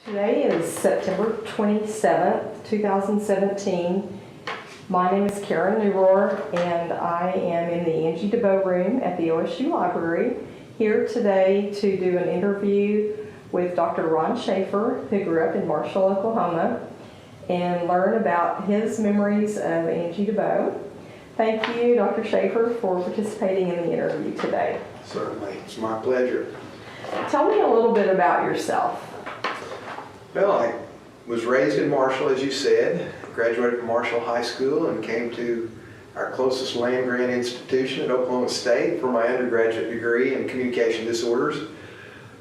Today is September 27th, 2017. My name is Karen Neurohr, and I am in the Angie Debo room at the OSU Library, here today to do an interview with Dr. Ron Schaefer, who grew up in Marshall, Oklahoma, and learn about his memories of Angie Debo. Thank you, Dr. Schaefer, for participating in the interview today. Certainly, it's my pleasure. Tell me a little bit about yourself. Well, I was raised in Marshall, as you said, graduated from Marshall High School and came to our closest land-grant institution at Oklahoma State for my undergraduate degree in communication disorders.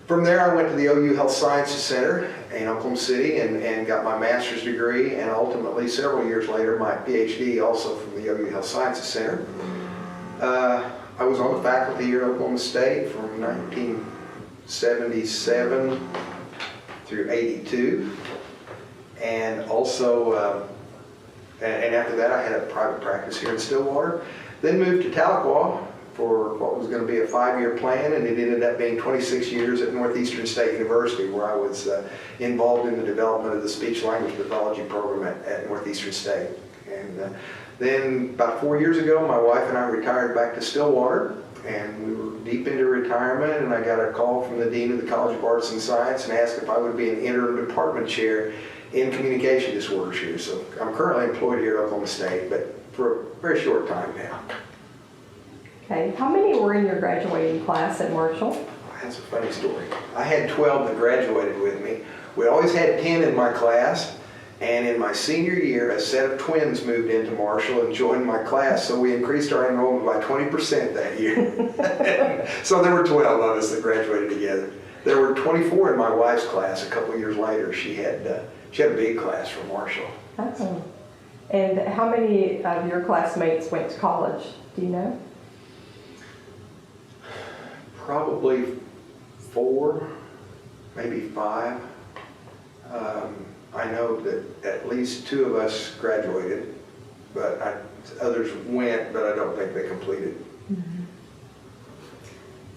From there, I went to the OU Health Sciences Center in Oklahoma City and got my master's degree, and ultimately, several years later, my PhD also from the OU Health Sciences Center. I was on the faculty here at Oklahoma State from 1977 through 82, and also, and after that I had a private practice here in Stillwater. Then moved to Tahlequah for what was going to be a 5-year plan, and it ended up being 26 years at Northeastern State University, where I was involved in the development of the speech-language pathology program at Northeastern State. And then about 4 years ago, my wife and I retired back to Stillwater, and we were deep into retirement, and I got a call from the Dean of the College of Arts and Science and asked if I would be an interim department chair in communication disorders here. So I'm currently employed here at Oklahoma State, but for a very short time now. Okay, how many were in your graduating class at Marshall? That's a funny story. I had 12 that graduated with me. We always had 10 in my class. And in my senior year, a set of twins moved into Marshall and joined my class, so we increased our enrollment by 20% that year. So there were 12 of us that graduated together. There were 24 in my wife's class a couple years later. She had a big class from Marshall. Oh. And how many of your classmates went to college? Do you know? Probably 4, maybe 5. I know that at least 2 of us graduated, but others went, but I don't think they completed. Mm-hmm.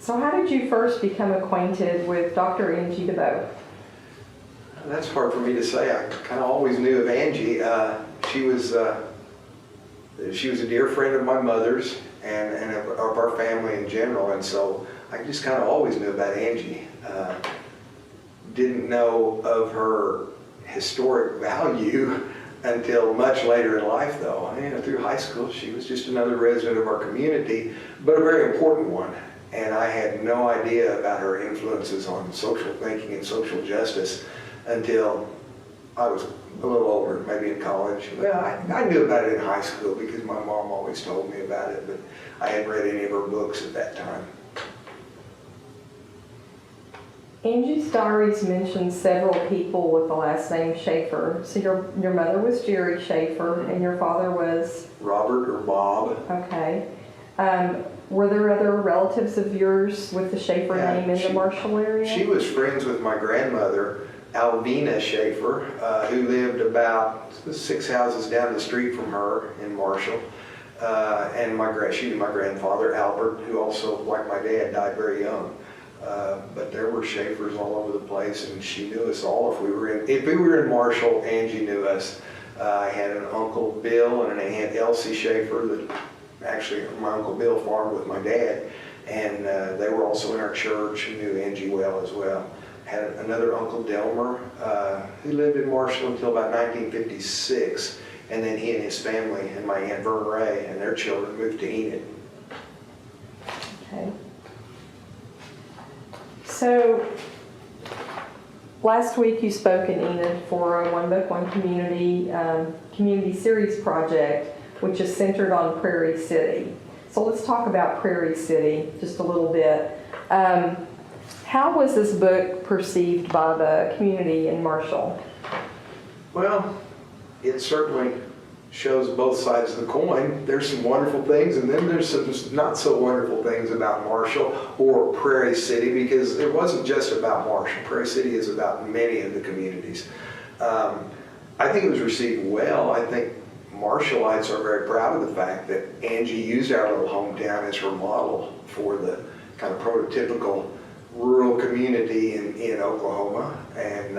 So how did you first become acquainted with Dr. Angie Debo? That's hard for me to say. I kind of always knew of Angie. She was a dear friend of my mother's and of our family in general, and so I just kind of always knew about Angie. Didn't know of her historic value until much later in life, though. Through high school, she was just another resident of our community, but a very important one. And I had no idea about her influences on social thinking and social justice until I was a little older, maybe in college. Well, I knew about it in high school because my mom always told me about it, but I hadn't read any of her books at that time. Angie's diaries mention several people with the last name Schaefer. So your mother was Jerry Schaefer, and your father was? Robert or Bob. Okay. Were there other relatives of yours with the Schaefer name in the Marshall area? She was friends with my grandmother, Alvina Schaefer, who lived about 6 houses down the street from her in Marshall. And she and my grandfather, Albert, who also, like my dad, died very young. But there were Schaefers all over the place, and she knew us all. If we were in Marshall, Angie knew us. I had an Uncle Bill and an Aunt Elsie Schaefer that actually my Uncle Bill farmed with my dad, and they were also in our church and knew Angie well as well. Had another Uncle Delmer who lived in Marshall until about 1956, and then he and his family and my Aunt Vern Ray and their children moved to Enid. Okay. So, last week you spoke in Enid for a One Book, One Community community series project, which is centered on Prairie City. So let's talk about Prairie City just a little bit. How was this book perceived by the community in Marshall? Well, it certainly shows both sides of the coin. There's some wonderful things, and then there's some not so wonderful things about Marshall or Prairie City, because it wasn't just about Marshall. Prairie City is about many of the communities. I think it was received well. I think Marshallites are very proud of the fact that Angie used our little hometown as her model for the kind of prototypical rural community in Oklahoma, and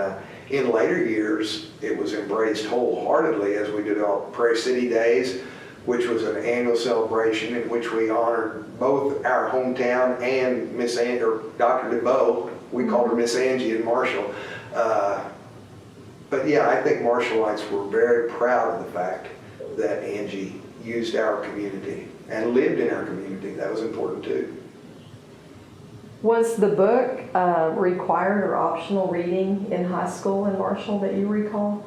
In later years, it was embraced wholeheartedly as we did all Prairie City Days, which was an annual celebration in which we honored both our hometown and Miss Angie, or Dr. Dubo. We called her Miss Angie in Marshall. But yeah, I think Marshallites were very proud of the fact that Angie used our community and lived in our community. That was important too. Was the book required or optional reading in high school in Marshall that you recall?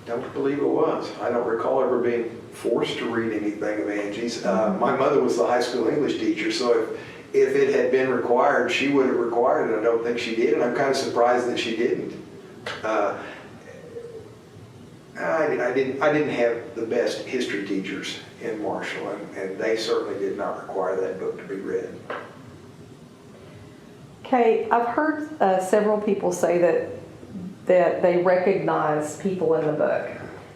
Don't believe it was. I don't recall ever being forced to read anything of Angie's. My mother was the high school English teacher, so if it had been required, she would have required it. I don't think she did, and I'm kind of surprised that she didn't. I didn't have the best history teachers in Marshall, and they certainly did not require that book to be read. Okay, I've heard several people say that they recognize people in the book,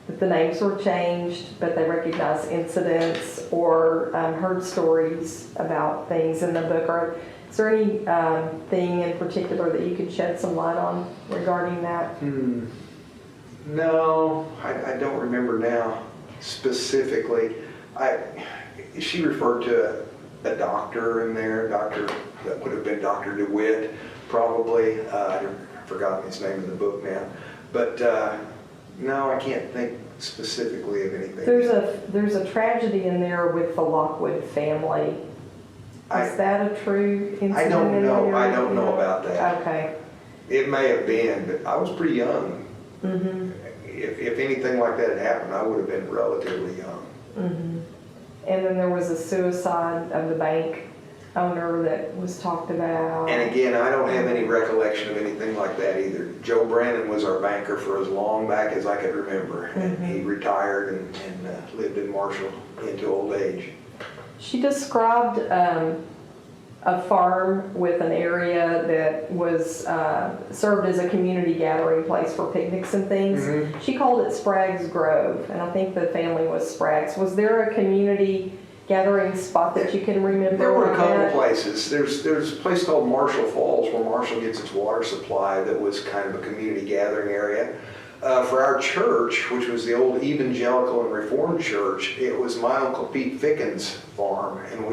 that the names were changed, but they recognize incidents or heard stories about things in the book. Is there any thing in particular that you could shed some light on regarding that? No, I don't remember now specifically. She referred to a doctor in there, that would have been Dr. DeWitt, probably. I've forgotten his name in the book now. But no, I can't think specifically of anything. There's a tragedy in there with the Lockwood family. Is that a true incident? I don't know. I don't know about that. Okay. It may have been, but I was pretty young. Mm-hmm. If anything like that had happened, I would have been relatively young. Mm-hmm. And then there was a suicide of the bank owner that was talked about. And again, I don't have any recollection of anything like that either. Joe Brannon was our banker for as long back as I could remember. And he retired and lived in Marshall into old age. She described a farm with an area that was served as a community gathering place for picnics and things. Mm-hmm. She called it Sprague's Grove, and I think the family was Sprague's. Was there a community gathering spot that you can remember? There were a couple places. There's a place called Marshall Falls where Marshall gets its water supply that was kind of a community gathering area. For our church, which was the old Evangelical and Reformed church, it was my Uncle Pete Ficken's farm, and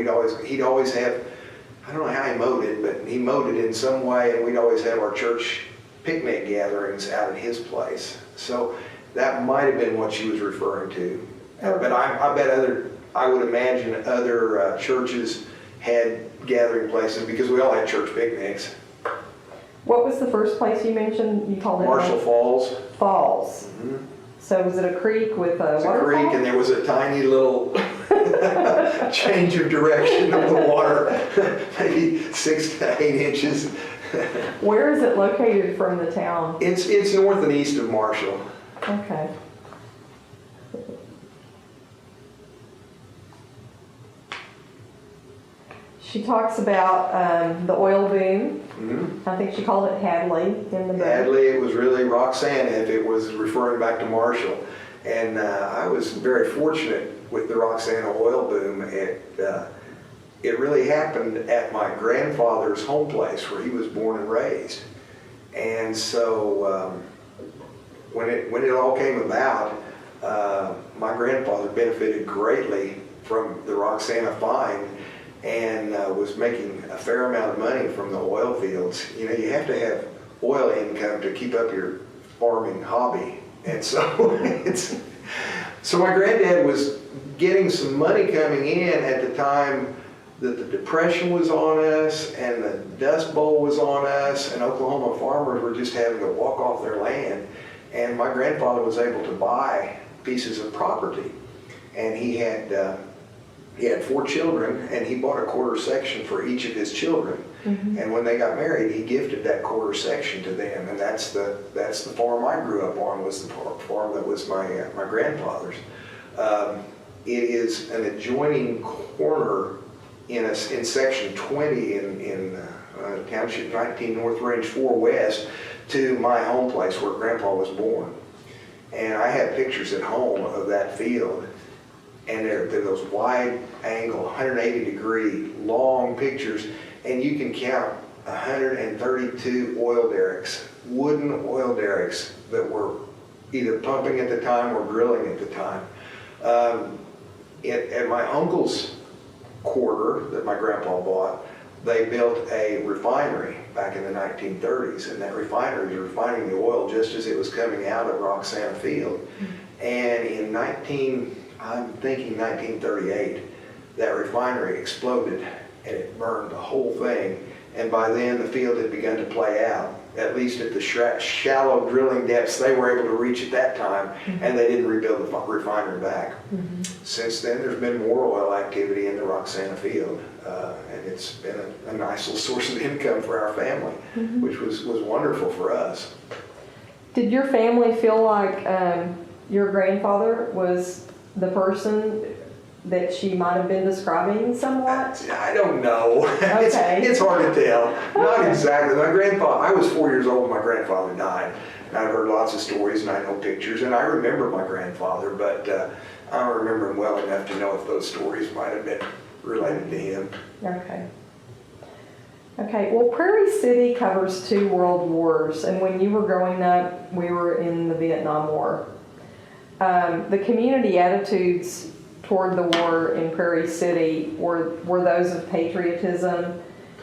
he'd always have, I don't know how he mowed it, but he mowed it in some way, and we'd always have our church picnic gatherings out at his place. So that might have been what she was referring to. But I would imagine other churches had gathering places because we all had church picnics. What was the first place you mentioned? You called it Marshall Falls. Falls. Mm-hmm. So was it a creek with a waterfall? It was a creek, and there was a tiny little change of direction of the water, maybe 6 to 8 inches. Where is it located from the town? It's north and east of Marshall. Okay. She talks about the oil boom. Mm-hmm. I think she called it Hadley in the book. Hadley, it was really Roxanna if it was referring back to Marshall. And I was very fortunate with the Roxanna oil boom. It really happened at my grandfather's home place where he was born and raised. And so when it all came about, my grandfather benefited greatly from the Roxanna find, and was making a fair amount of money from the oil fields. You know, you have to have oil income to keep up your farming hobby. And so so my granddad was getting some money coming in at the time that the Depression was on us and the Dust Bowl was on us, and Oklahoma farmers were just having to walk off their land. And my grandfather was able to buy pieces of property, and he had 4 children, and he bought a quarter section for each of his children. Mm-hmm. And when they got married, he gifted that quarter section to them, and that's the farm I grew up on, was the farm that was my grandfather's. It is an adjoining corner in section 20 in Township 19 North Range 4 West to my home place where Grandpa was born. And I have pictures at home of that field. And they're those wide angle, 180 degree, long pictures, and you can count 132 oil derricks wooden oil derricks that were either pumping at the time or drilling at the time. At my uncle's quarter that my grandpa bought, they built a refinery back in the 1930s, and that refinery was refining the oil just as it was coming out of Roxana Field. And in 1938, that refinery exploded and it burned the whole thing. And by then the field had begun to play out, at least at the shallow drilling depths they were able to reach at that time, and they didn't rebuild the refinery back. Since then, there's been more oil activity in the Roxana Field, and it's been a nice little source of income for our family, which was wonderful for us. Did your family feel like your grandfather was the person that she might have been describing somewhat? I don't know. Okay. It's hard to tell. Not exactly. My grandfather, I was 4 years old when my grandfather died. And I've heard lots of stories and I know pictures, and I remember my grandfather, but I don't remember him well enough to know if those stories might have been related to him. Okay. Okay, well, Prairie City covers 2 world wars, and when you were growing up, we were in the Vietnam War. The community attitudes toward the war in Prairie City were those of patriotism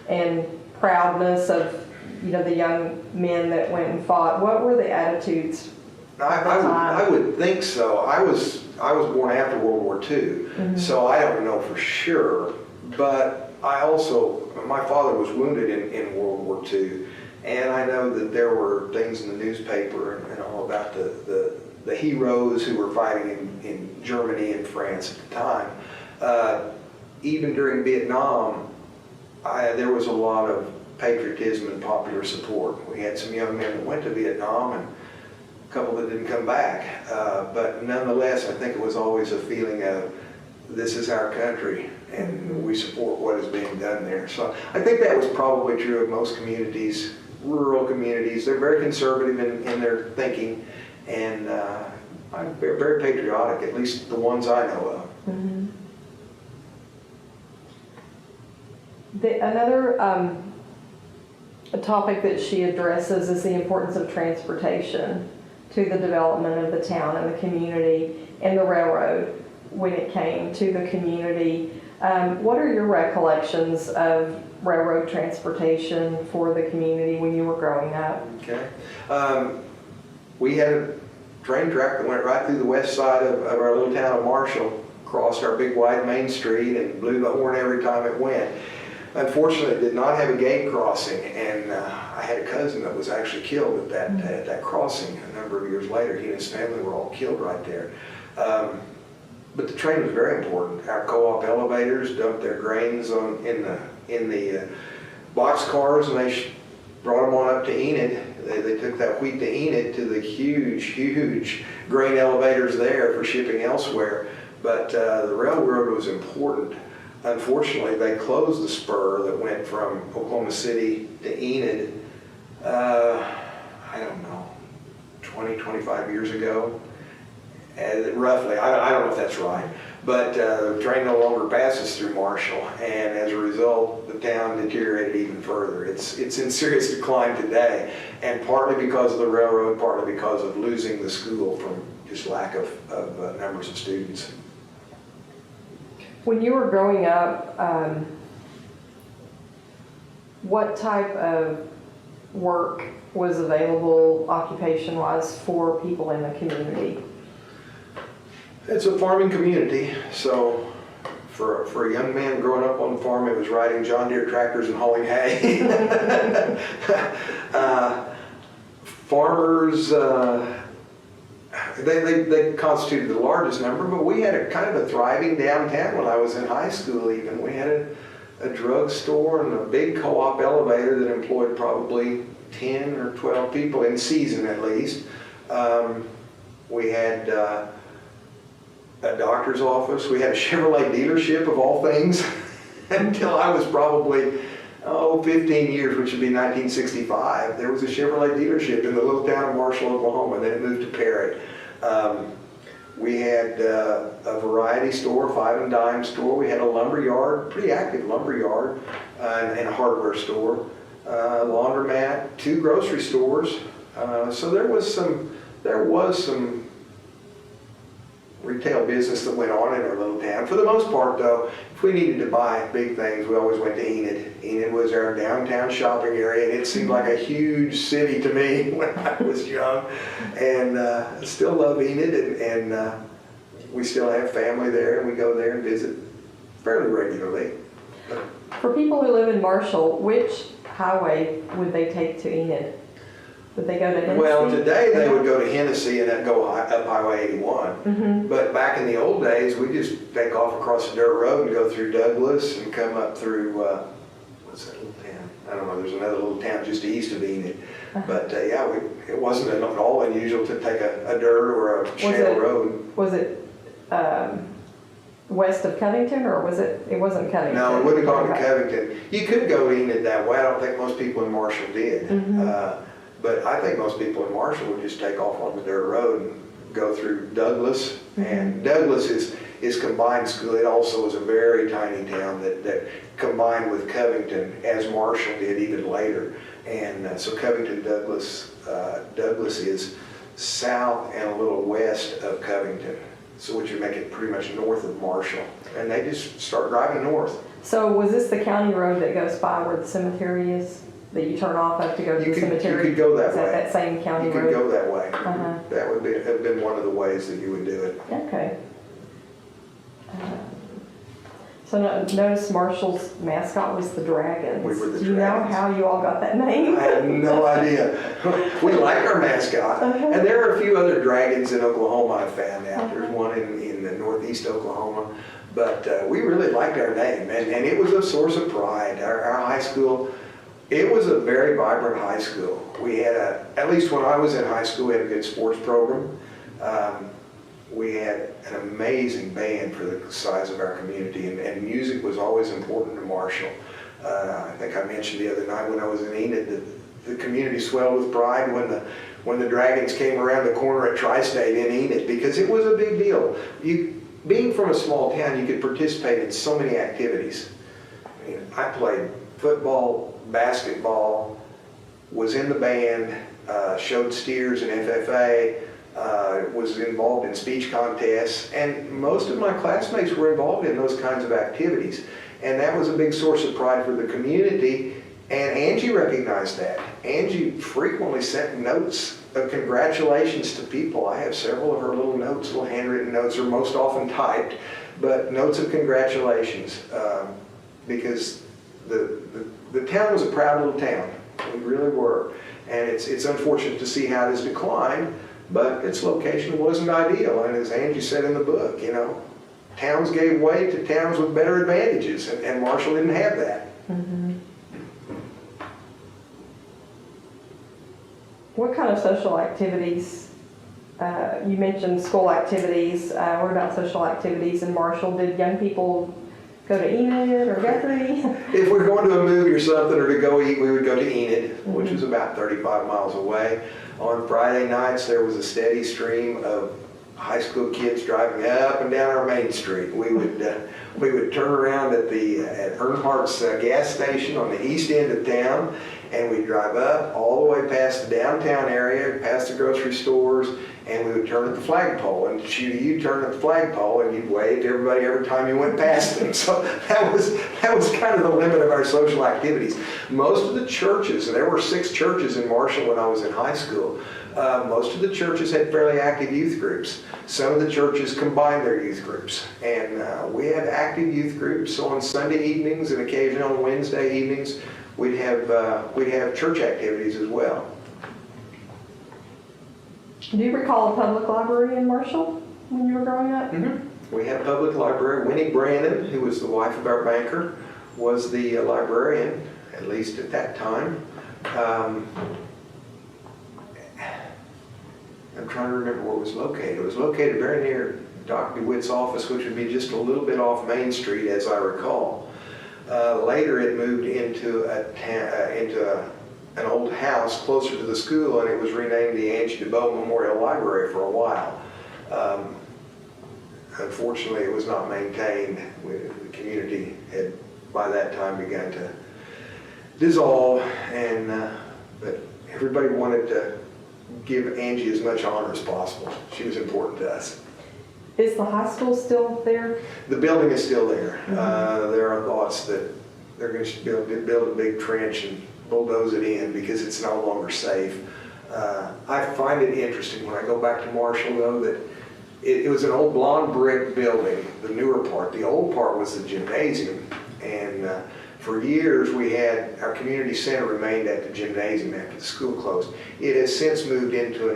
and proudness of, you know, the young men that went and fought. What were the attitudes at the time? I would think so. I was born after World War II, so I don't know for sure. But my father was wounded in World War II, and I know that there were things in the newspaper and all about the heroes who were fighting in Germany and France at the time. Even during Vietnam, there was a lot of patriotism and popular support. We had some young men that went to Vietnam and a couple that didn't come back. But nonetheless, I think it was always a feeling of, this is our country and we support what is being done there. So I think that was probably true of most communities, rural communities. They're very conservative in their thinking, and I'm very patriotic, at least the ones I know of. Another a topic that she addresses is the importance of transportation to the development of the town and the community, and the railroad when it came to the community. What are your recollections of railroad transportation for the community when you were growing up? Okay. We had a train track that went right through the west side of our little town of Marshall, crossed our big wide main street and blew the horn every time it went. Unfortunately, it did not have a gate crossing, and I had a cousin that was actually killed at that crossing a number of years later. He and his family were all killed right there. But the train was very important. Our co-op elevators dumped their grains in the box cars, and they brought them on up to Enid. They took that wheat to Enid to the huge grain elevators there for shipping elsewhere. But the railroad was important. Unfortunately, they closed the spur that went from Oklahoma City to Enid, I don't know, 20, 25 years ago. Roughly, I don't know if that's right, but the train no longer passes through Marshall, and as a result, the town deteriorated even further. It's in serious decline today, and partly because of the railroad, partly because of losing the school from just lack of numbers of students. When you were growing up, what type of work was available occupation-wise for people in the community? It's a farming community, so for a young man growing up on the farm, it was riding John Deere tractors and hauling hay. Farmers, they constituted the largest number, but we had a kind of a thriving downtown when I was in high school even. We had a drugstore and a big co-op elevator that employed probably 10 or 12 people in season at least. We had a doctor's office. We had a Chevrolet dealership of all things until I was probably 15 years, which would be 1965. There was a Chevrolet dealership in the little town of Marshall, Oklahoma, and then it moved to Prairie. We had a variety store, 5 and dime store. We had a lumber yard, pretty active lumber yard, and a hardware store. laundromat, 2 grocery stores. So there was some retail business that went on in our little town. For the most part, though, if we needed to buy big things, we always went to Enid. Enid was our downtown shopping area, and it seemed like a huge city to me when I was young. And I still love Enid, and we still have family there, and we go there and visit fairly regularly. For people who live in Marshall, which highway would they take to Enid? Would they go to Hennessy? Well, today they would go to Hennessy and then go up Highway 81. But back in the old days, we just take off across the dirt road and go through Douglas and come up through, what's that little town? I don't know, there's another little town just east of Enid. But yeah, it wasn't at all unusual to take a dirt or a shale road. Was it west of Covington, or was it wasn't Covington? No, it wouldn't have gone to Covington. You could go Enid that way. I don't think most people in Marshall did. But I think most people in Marshall would just take off on the dirt road and go through Douglas. And Douglas is combined school. It also is a very tiny town that combined with Covington, as Marshall did even later. And so Covington, Douglas is south and a little west of Covington. So which would make it pretty much north of Marshall. And they just start driving north. So was this the county road that goes by where the cemetery is? That you turn off of to go to the cemetery? You could go that way. Is that same county road? You could go that way. That would have been one of the ways that you would do it. Okay. So notice Marshall's mascot was the Dragons. We were the Dragons. Do you know how you all got that name? I have no idea. We like our mascot. And there are a few other dragons in Oklahoma I found out. There's one in the northeast Oklahoma. But we really liked our name. And it was a source of pride. Our high school, it was a very vibrant high school. We had at least when I was in high school, we had a good sports program. We had an amazing band for the size of our community, and music was always important to Marshall. I think I mentioned the other night when I was in Enid that the community swelled with pride when the Dragons came around the corner at Tri-State in Enid, because it was a big deal. Being from a small town, you could participate in so many activities. I mean, I played football, basketball, was in the band, showed steers in FFA, was involved in speech contests, and most of my classmates were involved in those kinds of activities. And that was a big source of pride for the community, and Angie recognized that. Angie frequently sent notes of congratulations to people. I have several of her little notes, little handwritten notes, or most often typed, but notes of congratulations, because the town was a proud little town. We really were. And it's unfortunate to see how it has declined, but its location wasn't ideal. And as Angie said in the book, you know, towns gave way to towns with better advantages, and Marshall didn't have that. What kind of social activities? You mentioned school activities. What about social activities in Marshall? Did young people go to Enid or Guthrie? If we're going to a movie or something, or to go eat, we would go to Enid, which was about 35 miles away. On Friday nights, there was a steady stream of high school kids driving up and down our main street. We would turn around at Earnhardt's gas station on the east end of town, and we'd drive up all the way past the downtown area, past the grocery stores, and we would turn at the flagpole, and you'd turn at the flagpole, and you'd wave to everybody every time you went past them. So that was kind of the limit of our social activities. Most of the churches, and there were 6 churches in Marshall when I was in high school, most of the churches had fairly active youth groups. Some of the churches combined their youth groups, and we had active youth groups. So on Sunday evenings and occasionally on Wednesday evenings, we'd have church activities as well. Do you recall a public library in Marshall when you were growing up? We had a public library. Winnie Brandon, who was the wife of our banker, was the librarian, at least at that time. I'm trying to remember where it was located. It was located very near Dr. DeWitt's office, which would be just a little bit off Main Street, as I recall. Later, it moved into an old house closer to the school, and it was renamed the Angie Debo Memorial Library for a while. Unfortunately, it was not maintained. The community had, by that time, begun to dissolve, and but everybody wanted to give Angie as much honor as possible. She was important to us. Is the high school still there? The building is still there. There are thoughts that they're going to build a big trench and bulldoze it in because it's no longer safe. I find it interesting when I go back to Marshall, though, that it was an old blonde brick building, the newer part. The old part was the gymnasium, and for years we had, our community center remained at the gymnasium after the school closed. It has since moved into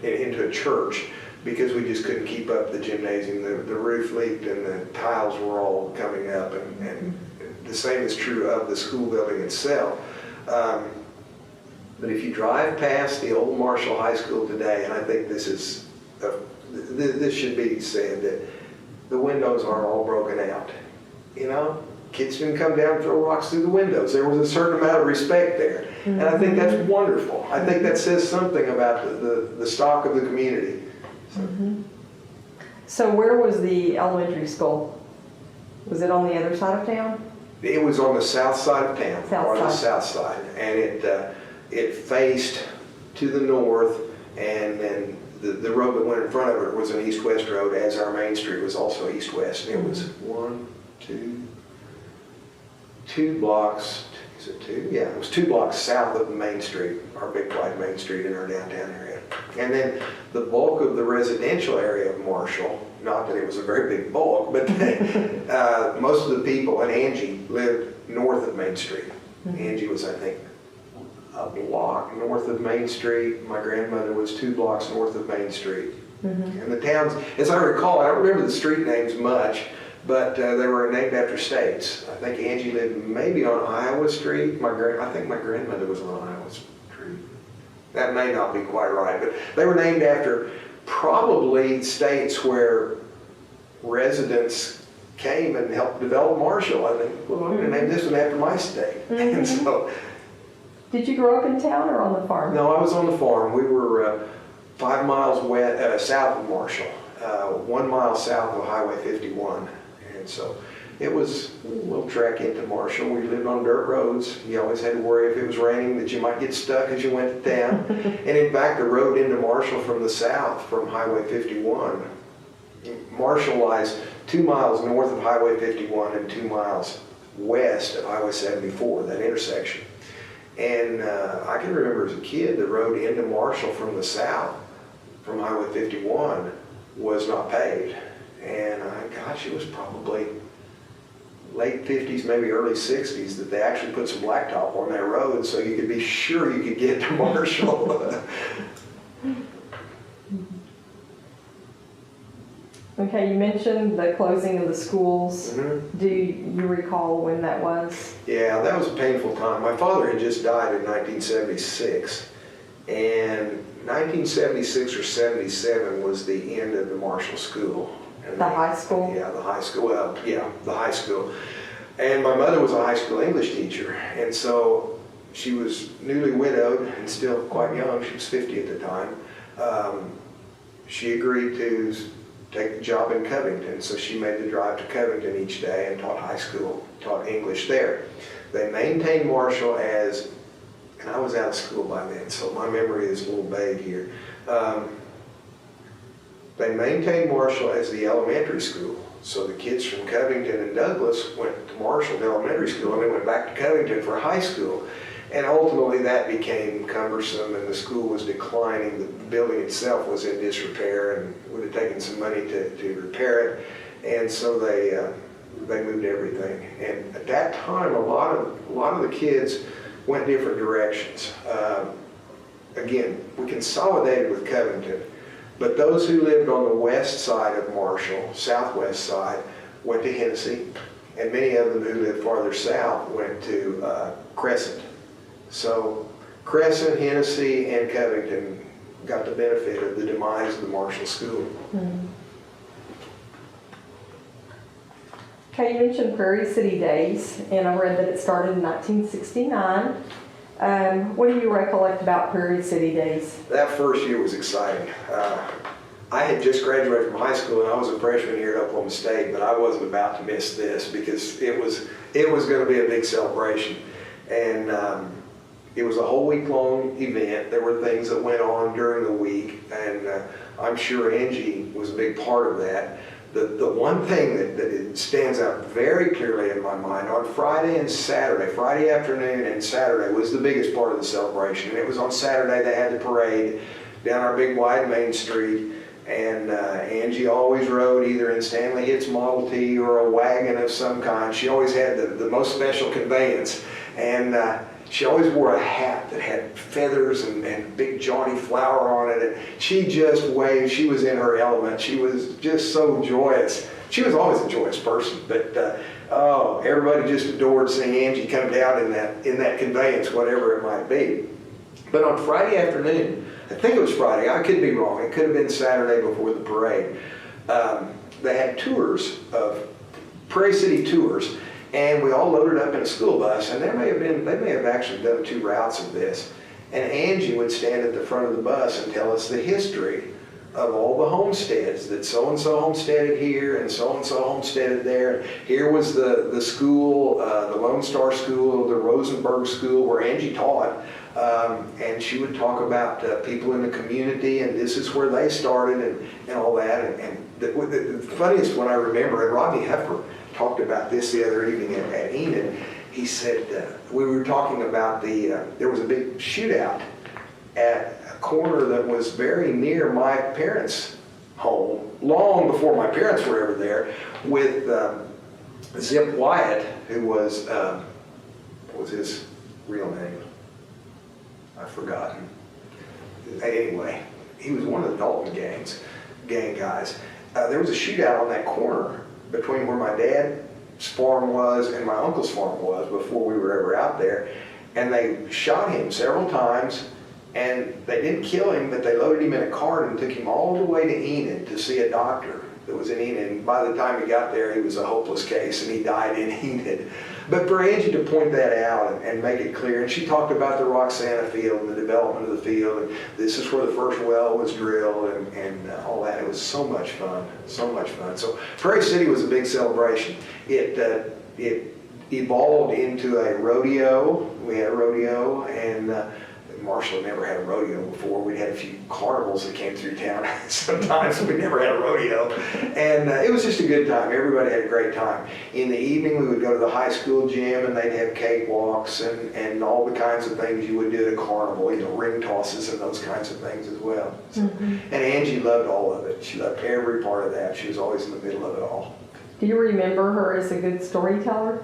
into a church because we just couldn't keep up the gymnasium. The roof leaked and the tiles were all coming up, and the same is true of the school building itself. But if you drive past the old Marshall High School today, and I think this should be said, that the windows are all broken out. You know, kids didn't come down and throw rocks through the windows. There was a certain amount of respect there. And I think that's wonderful. I think that says something about the stock of the community. So where was the elementary school? Was it on the other side of town? It was on the south side of town, the south side, and it faced to the north, and then the road that went in front of it was an east-west road, as our main street was also east-west. And it was two blocks. Is it two? Yeah, it was 2 blocks south of the main street, our big wide main street in our downtown area. And then the bulk of the residential area of Marshall, not that it was a very big bulk, but most of the people, and Angie lived north of Main Street. Angie was, I think, a block north of Main Street. My grandmother was 2 blocks north of Main Street. And the towns, as I recall, I don't remember the street names much, but they were named after states. I think Angie lived maybe on Iowa Street. I think my grandmother was on Iowa Street. That may not be quite right, but they were named after probably states where residents came and helped develop Marshall. I think, well, I'm going to name this one after my state. And so, did you grow up in town or on the farm? no, I was on the farm. We were 5 miles south of Marshall, 1 mile south of Highway 51. And so it was a little trek into Marshall. We lived on dirt roads. You always had to worry if it was raining that you might get stuck as you went to town. And in fact, the road into Marshall from the south, from Highway 51, Marshall lies 2 miles north of Highway 51 and 2 miles west of Highway 74, that intersection. And I can remember as a kid, the road into Marshall from the south, from Highway 51, was not paved. And gosh, it was probably late 50s, maybe early 60s, that they actually put some blacktop on that road so you could be sure you could get to Marshall. Okay, you mentioned the closing of the schools. Do you recall when that was? Yeah, that was a painful time. My father had just died in 1976, and 1976 or 77 was the end of the Marshall School. The high school? Yeah, the high school. Well, yeah, the high school. And my mother was a high school English teacher, and so she was newly widowed and still quite young. She was 50 at the time. She agreed to take the job in Covington, so she made the drive to Covington each day and taught high school, taught English there. They maintained Marshall as, and I was out of school by then, so my memory is a little vague here. They maintained Marshall as the elementary school. So the kids from Covington and Douglas went to Marshall, the elementary school, and they went back to Covington for high school. And ultimately that became cumbersome and the school was declining. The building itself was in disrepair and would have taken some money to repair it. And so they moved everything. And at that time, a lot of the kids went different directions. Again, we consolidated with Covington. But those who lived on the west side of Marshall, southwest side, went to Hennessy, and many of them who lived farther south went to Crescent. So Crescent, Hennessy, and Covington got the benefit of the demise of the Marshall School. Okay, you mentioned Prairie City Days, and I read that it started in 1969. What do you recollect about Prairie City Days? That first year was exciting. I had just graduated from high school and I was a freshman here at Oklahoma State, but I wasn't about to miss this because it was going to be a big celebration. And it was a whole week-long event. There were things that went on during the week, and I'm sure Angie was a big part of that. The one thing that it stands out very clearly in my mind, on Friday and Saturday, Friday afternoon and Saturday was the biggest part of the celebration. And it was on Saturday they had the parade down our big wide main street, and Angie always rode either in Stanley Hit's Model T or a wagon of some kind. She always had the most special conveyance, and she always wore a hat that had feathers and big Johnny flower on it. And she just waved. She was in her element. She was just so joyous. She was always a joyous person, but everybody just adored seeing Angie come down in that conveyance, whatever it might be. But on Friday afternoon, I think it was Friday, I could be wrong, it could have been Saturday before the parade, they had tours of Prairie City tours, and we all loaded up in a school bus, and they may have actually done 2 routes of this. And Angie would stand at the front of the bus and tell us the history of all the homesteads, that so-and-so homesteaded here and so-and-so homesteaded there. Here was the school, the Lone Star School, the Rosenberg School where Angie taught. And she would talk about people in the community, and this is where they started, and all that. And the funniest one I remember, and Rodney Heffer talked about this the other evening at Enid. He said, we were talking about there was a big shootout at a corner that was very near my parents' home, long before my parents were ever there, with Zip Wyatt, who was, what was his real name? I've forgotten. Anyway, he was one of the Dalton gang guys. There was a shootout on that corner between where my dad's farm was and my uncle's farm was before we were ever out there. And they shot him several times, and they didn't kill him, but they loaded him in a cart and took him all the way to Enid to see a doctor that was in Enid. And by the time he got there, he was a hopeless case, and he died in Enid. But for Angie to point that out and make it clear, and she talked about the Roxana field and the development of the field, and this is where the first well was drilled, and all that. It was so much fun, so much fun. So Prairie City was a big celebration. It evolved into a rodeo. We had a rodeo, and Marshall never had a rodeo before. We'd had a few carnivals that came through town sometimes, but we never had a rodeo. And it was just a good time. Everybody had a great time. In the evening, we would go to the high school gym, and they'd have cakewalks and all the kinds of things you would do at a carnival, ring tosses and those kinds of things as well. So, And Angie loved all of it. She loved every part of that. She was always in the middle of it all. Do you remember her as a good storyteller?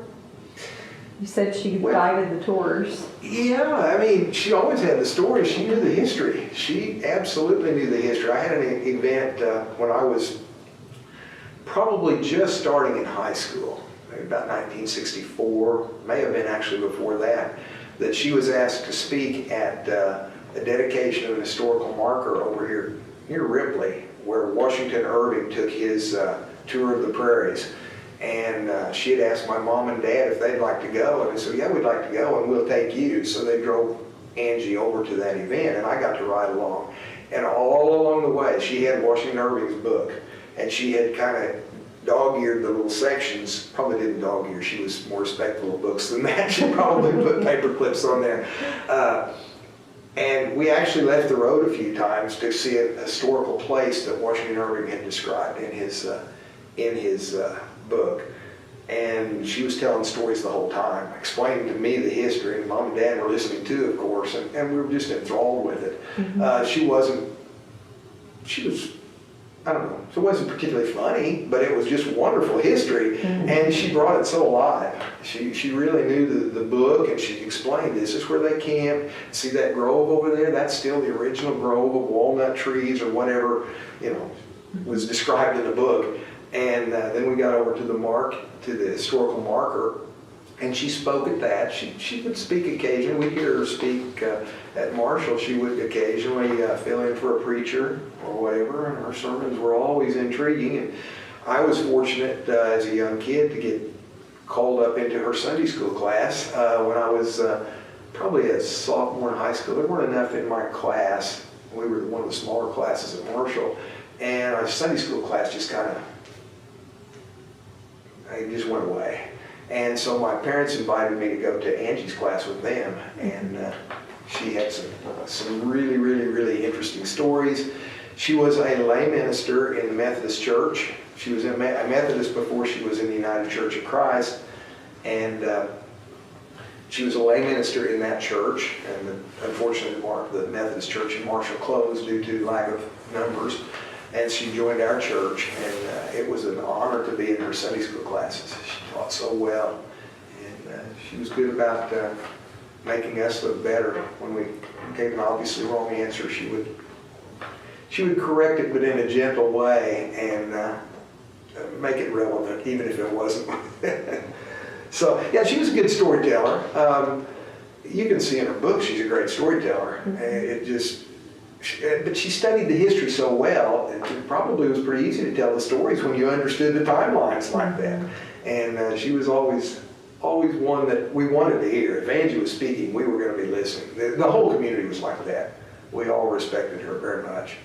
You said she guided the tours. Yeah, I mean, she always had the story. She knew the history. She absolutely knew the history. I had an event when I was probably just starting in high school, maybe about 1964, may have been actually before that she was asked to speak at a dedication of an historical marker over here near Ripley, where Washington Irving took his tour of the prairies. And she had asked my mom and dad if they'd like to go, and they said, yeah, we'd like to go, and we'll take you. So they drove Angie over to that event, and I got to ride along. And all along the way, she had Washington Irving's book, and she had kind of dog-eared the little sections. Probably didn't dog-ear, she was more respectful of books than that. She probably put paper clips on there. And we actually left the road a few times to see a historical place that Washington Irving had described in his book. And she was telling stories the whole time, explaining to me the history, and Mom and Dad were listening too, of course, and we were just enthralled with it. She was, I don't know, it wasn't particularly funny, but it was just wonderful history, and she brought it so alive. She really knew the book, and she explained, this is where they camped. See that grove over there? That's still the original grove of walnut trees or whatever, was described in the book. And then we got over to the historical marker, and she spoke at that. She would speak occasionally. We'd hear her speak at Marshall. She would occasionally fill in for a preacher or whatever, and her sermons were always intriguing. And I was fortunate as a young kid to get called up into her Sunday school class when I was probably a sophomore in high school. There weren't enough in my class. We were one of the smaller classes at Marshall, and our Sunday school class just kind of, it just went away. And so my parents invited me to go to Angie's class with them, and she had some really, really, really interesting stories. She was a lay minister in the Methodist Church. She was a Methodist before she was in the United Church of Christ, and she was a lay minister in that church, and unfortunately the Methodist Church in Marshall closed due to lack of numbers, and she joined our church, and it was an honor to be in her Sunday school classes. She taught so well, and she was good about making us look better. When we gave an obviously wrong answer, she would correct it, but in a gentle way, and make it relevant, even if it wasn't. So, yeah, she was a good storyteller. You can see in her book she's a great storyteller. But she studied the history so well, it probably was pretty easy to tell the stories when you understood the timelines like that. And she was always one that we wanted to hear. If Angie was speaking, we were going to be listening. The whole community was like that. We all respected her very much.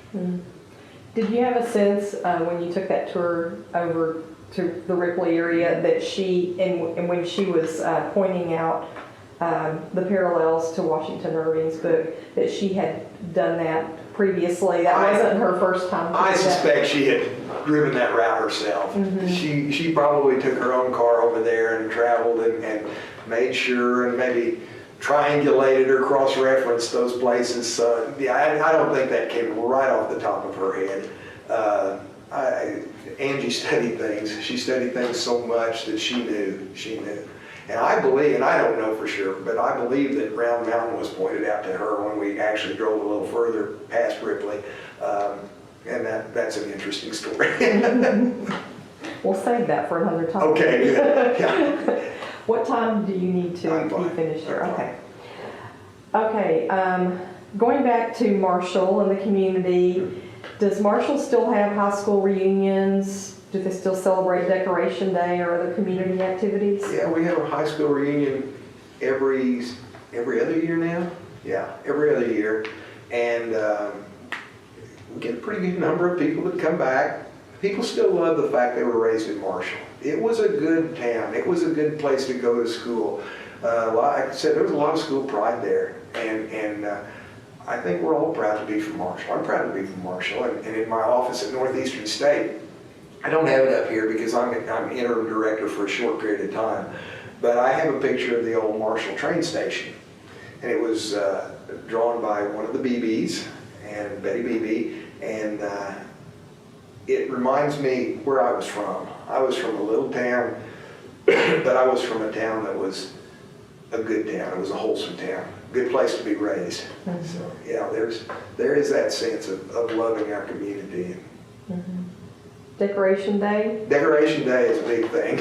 Did you have a sense when you took that tour over to the Ripley area that she, and when she was pointing out the parallels to Washington Irving's book, that she had done that previously? That wasn't her first time. I suspect she had driven that route herself. She probably took her own car over there and traveled and made sure and maybe triangulated or cross-referenced those places. Yeah, I don't think that came right off the top of her head. Angie studied things. She studied things so much that she knew. And I believe, and I don't know for sure, but I believe that Round Mountain was pointed out to her when we actually drove a little further past Ripley. And that's an interesting story. We'll save that for another time. Okay, good. Yeah. What time do you need to be finished here? Okay. Okay, going back to Marshall and the community, does Marshall still have high school reunions? Do they still celebrate Decoration Day or other community activities? Yeah, we have a high school reunion every other year now. Yeah, every other year. And we get a pretty good number of people that come back. People still love the fact they were raised in Marshall. It was a good town. It was a good place to go to school. Like I said, there was a lot of school pride there. And I think we're all proud to be from Marshall. I'm proud to be from Marshall. And in my office at Northeastern State, I don't have it up here because I'm interim director for a short period of time. But I have a picture of the old Marshall train station. And it was drawn by one of the BBs, and Betty Beebe. And it reminds me where I was from. I was from a little town, but I was from a town that was a good town. It was a wholesome town. Good place to be raised. So yeah, there is that sense of loving our community. Decoration Day? Decoration Day is a big thing.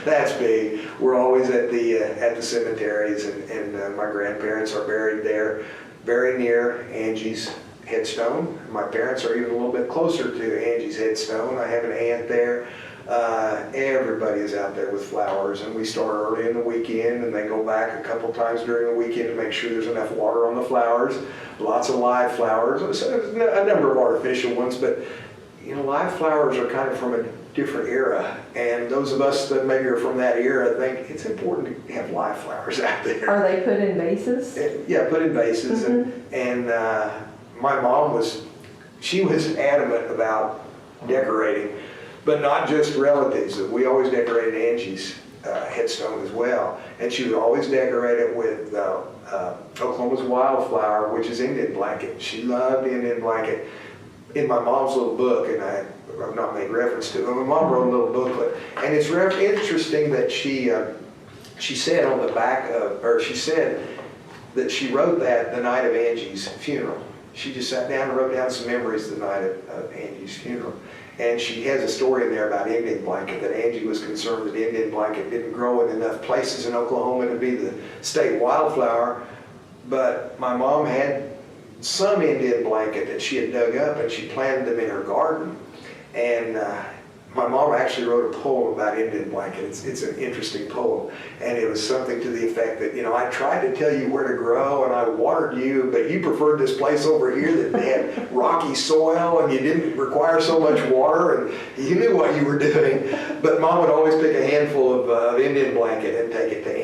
That's big. We're always at the cemeteries, and my grandparents are buried there, very near Angie's headstone. My parents are even a little bit closer to Angie's headstone. I have an aunt there. Everybody is out there with flowers, and we start early in the weekend, and they go back a couple times during the weekend to make sure there's enough water on the flowers. Lots of live flowers. So there's a number of artificial ones, but you know, live flowers are kind of from a different era, and those of us that maybe are from that era think it's important to have live flowers out there. Are they put in vases? Yeah, put in vases, and my mom was adamant about decorating, but not just relatives. We always decorated Angie's headstone as well, and she would always decorate it with Oklahoma's wildflower, which is Indian blanket. She loved Indian blanket. In my mom's little book, and I've not made reference to it, but my mom wrote a little booklet, and it's interesting that she said on the back of, or she said that she wrote that the night of Angie's funeral. She just sat down and wrote down some memories the night of Angie's funeral. And she has a story in there about Indian blanket, that Angie was concerned that Indian blanket didn't grow in enough places in Oklahoma to be the state wildflower, but my mom had some Indian blanket that she had dug up, and she planted them in her garden. And my mom actually wrote a poem about Indian blanket. It's an interesting poem, and it was something to the effect that, I tried to tell you where to grow, and I watered you, but you preferred this place over here that had rocky soil, and you didn't require so much water, and you knew what you were doing. But Mom would always pick a handful of Indian blanket and take it to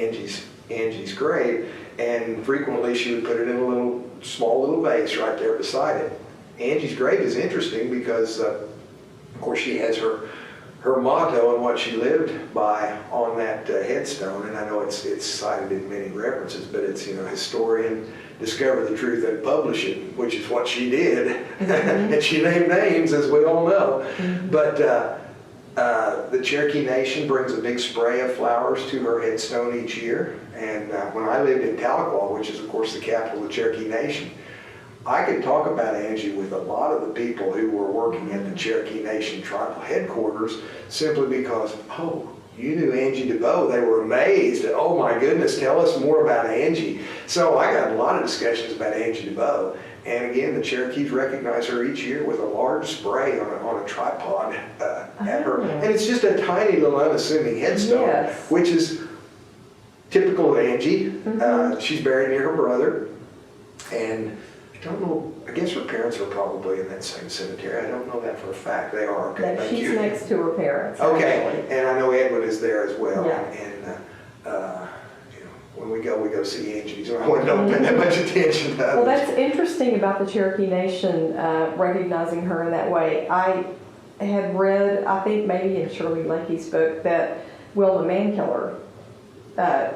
Angie's grave, and frequently she would put it in a small little vase right there beside it. Angie's grave is interesting because, of course, she has her motto and what she lived by on that headstone, and I know it's cited in many references, but it's, historian discover the truth and publish it, which is what she did. And she named names, as we all know. But the Cherokee Nation brings a big spray of flowers to her headstone each year, and when I lived in Tahlequah, which is of course the capital of the Cherokee Nation, I could talk about Angie with a lot of the people who were working at the Cherokee Nation tribal headquarters simply because, you knew Angie Debo. They were amazed. Oh my goodness, tell us more about Angie. So I got a lot of discussions about Angie Debo. And again, the Cherokees recognize her each year with a large spray on a tripod at her. And it's just a tiny little unassuming headstone, which is typical of Angie. She's buried near her brother. And I don't know, I guess her parents are probably in that same cemetery. I don't know that for a fact. They are. Okay, no, she's next to her parents. Okay, actually. And I know Edmond is there as well. Yeah. And when we go see Angie, so I wouldn't pay that much attention to others. Well, that's interesting about the Cherokee Nation recognizing her in that way. I had read, I think maybe in Shirley Lackey's book, that Will the Mankiller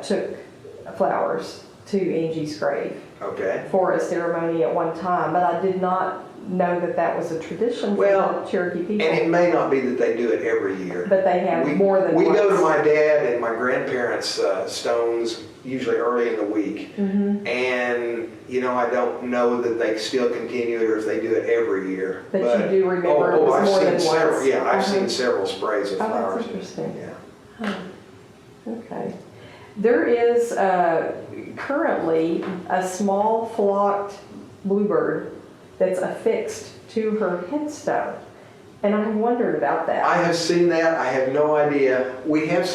took flowers to Angie's grave. Okay. For a ceremony at one time, but I did not know that was a tradition for the Cherokee people. And it may not be that they do it every year. But they have more than we once. We go to my dad and my grandparents' stones usually early in the week. And, I don't know that they still continue it or if they do it every year. But you do remember it was more than once. Yeah, I've seen several sprays of flowers. That's interesting. Yeah. Okay. There is currently a small flocked bluebird that's affixed to her headstone. And I have wondered about that. I have seen that. I have no idea. We have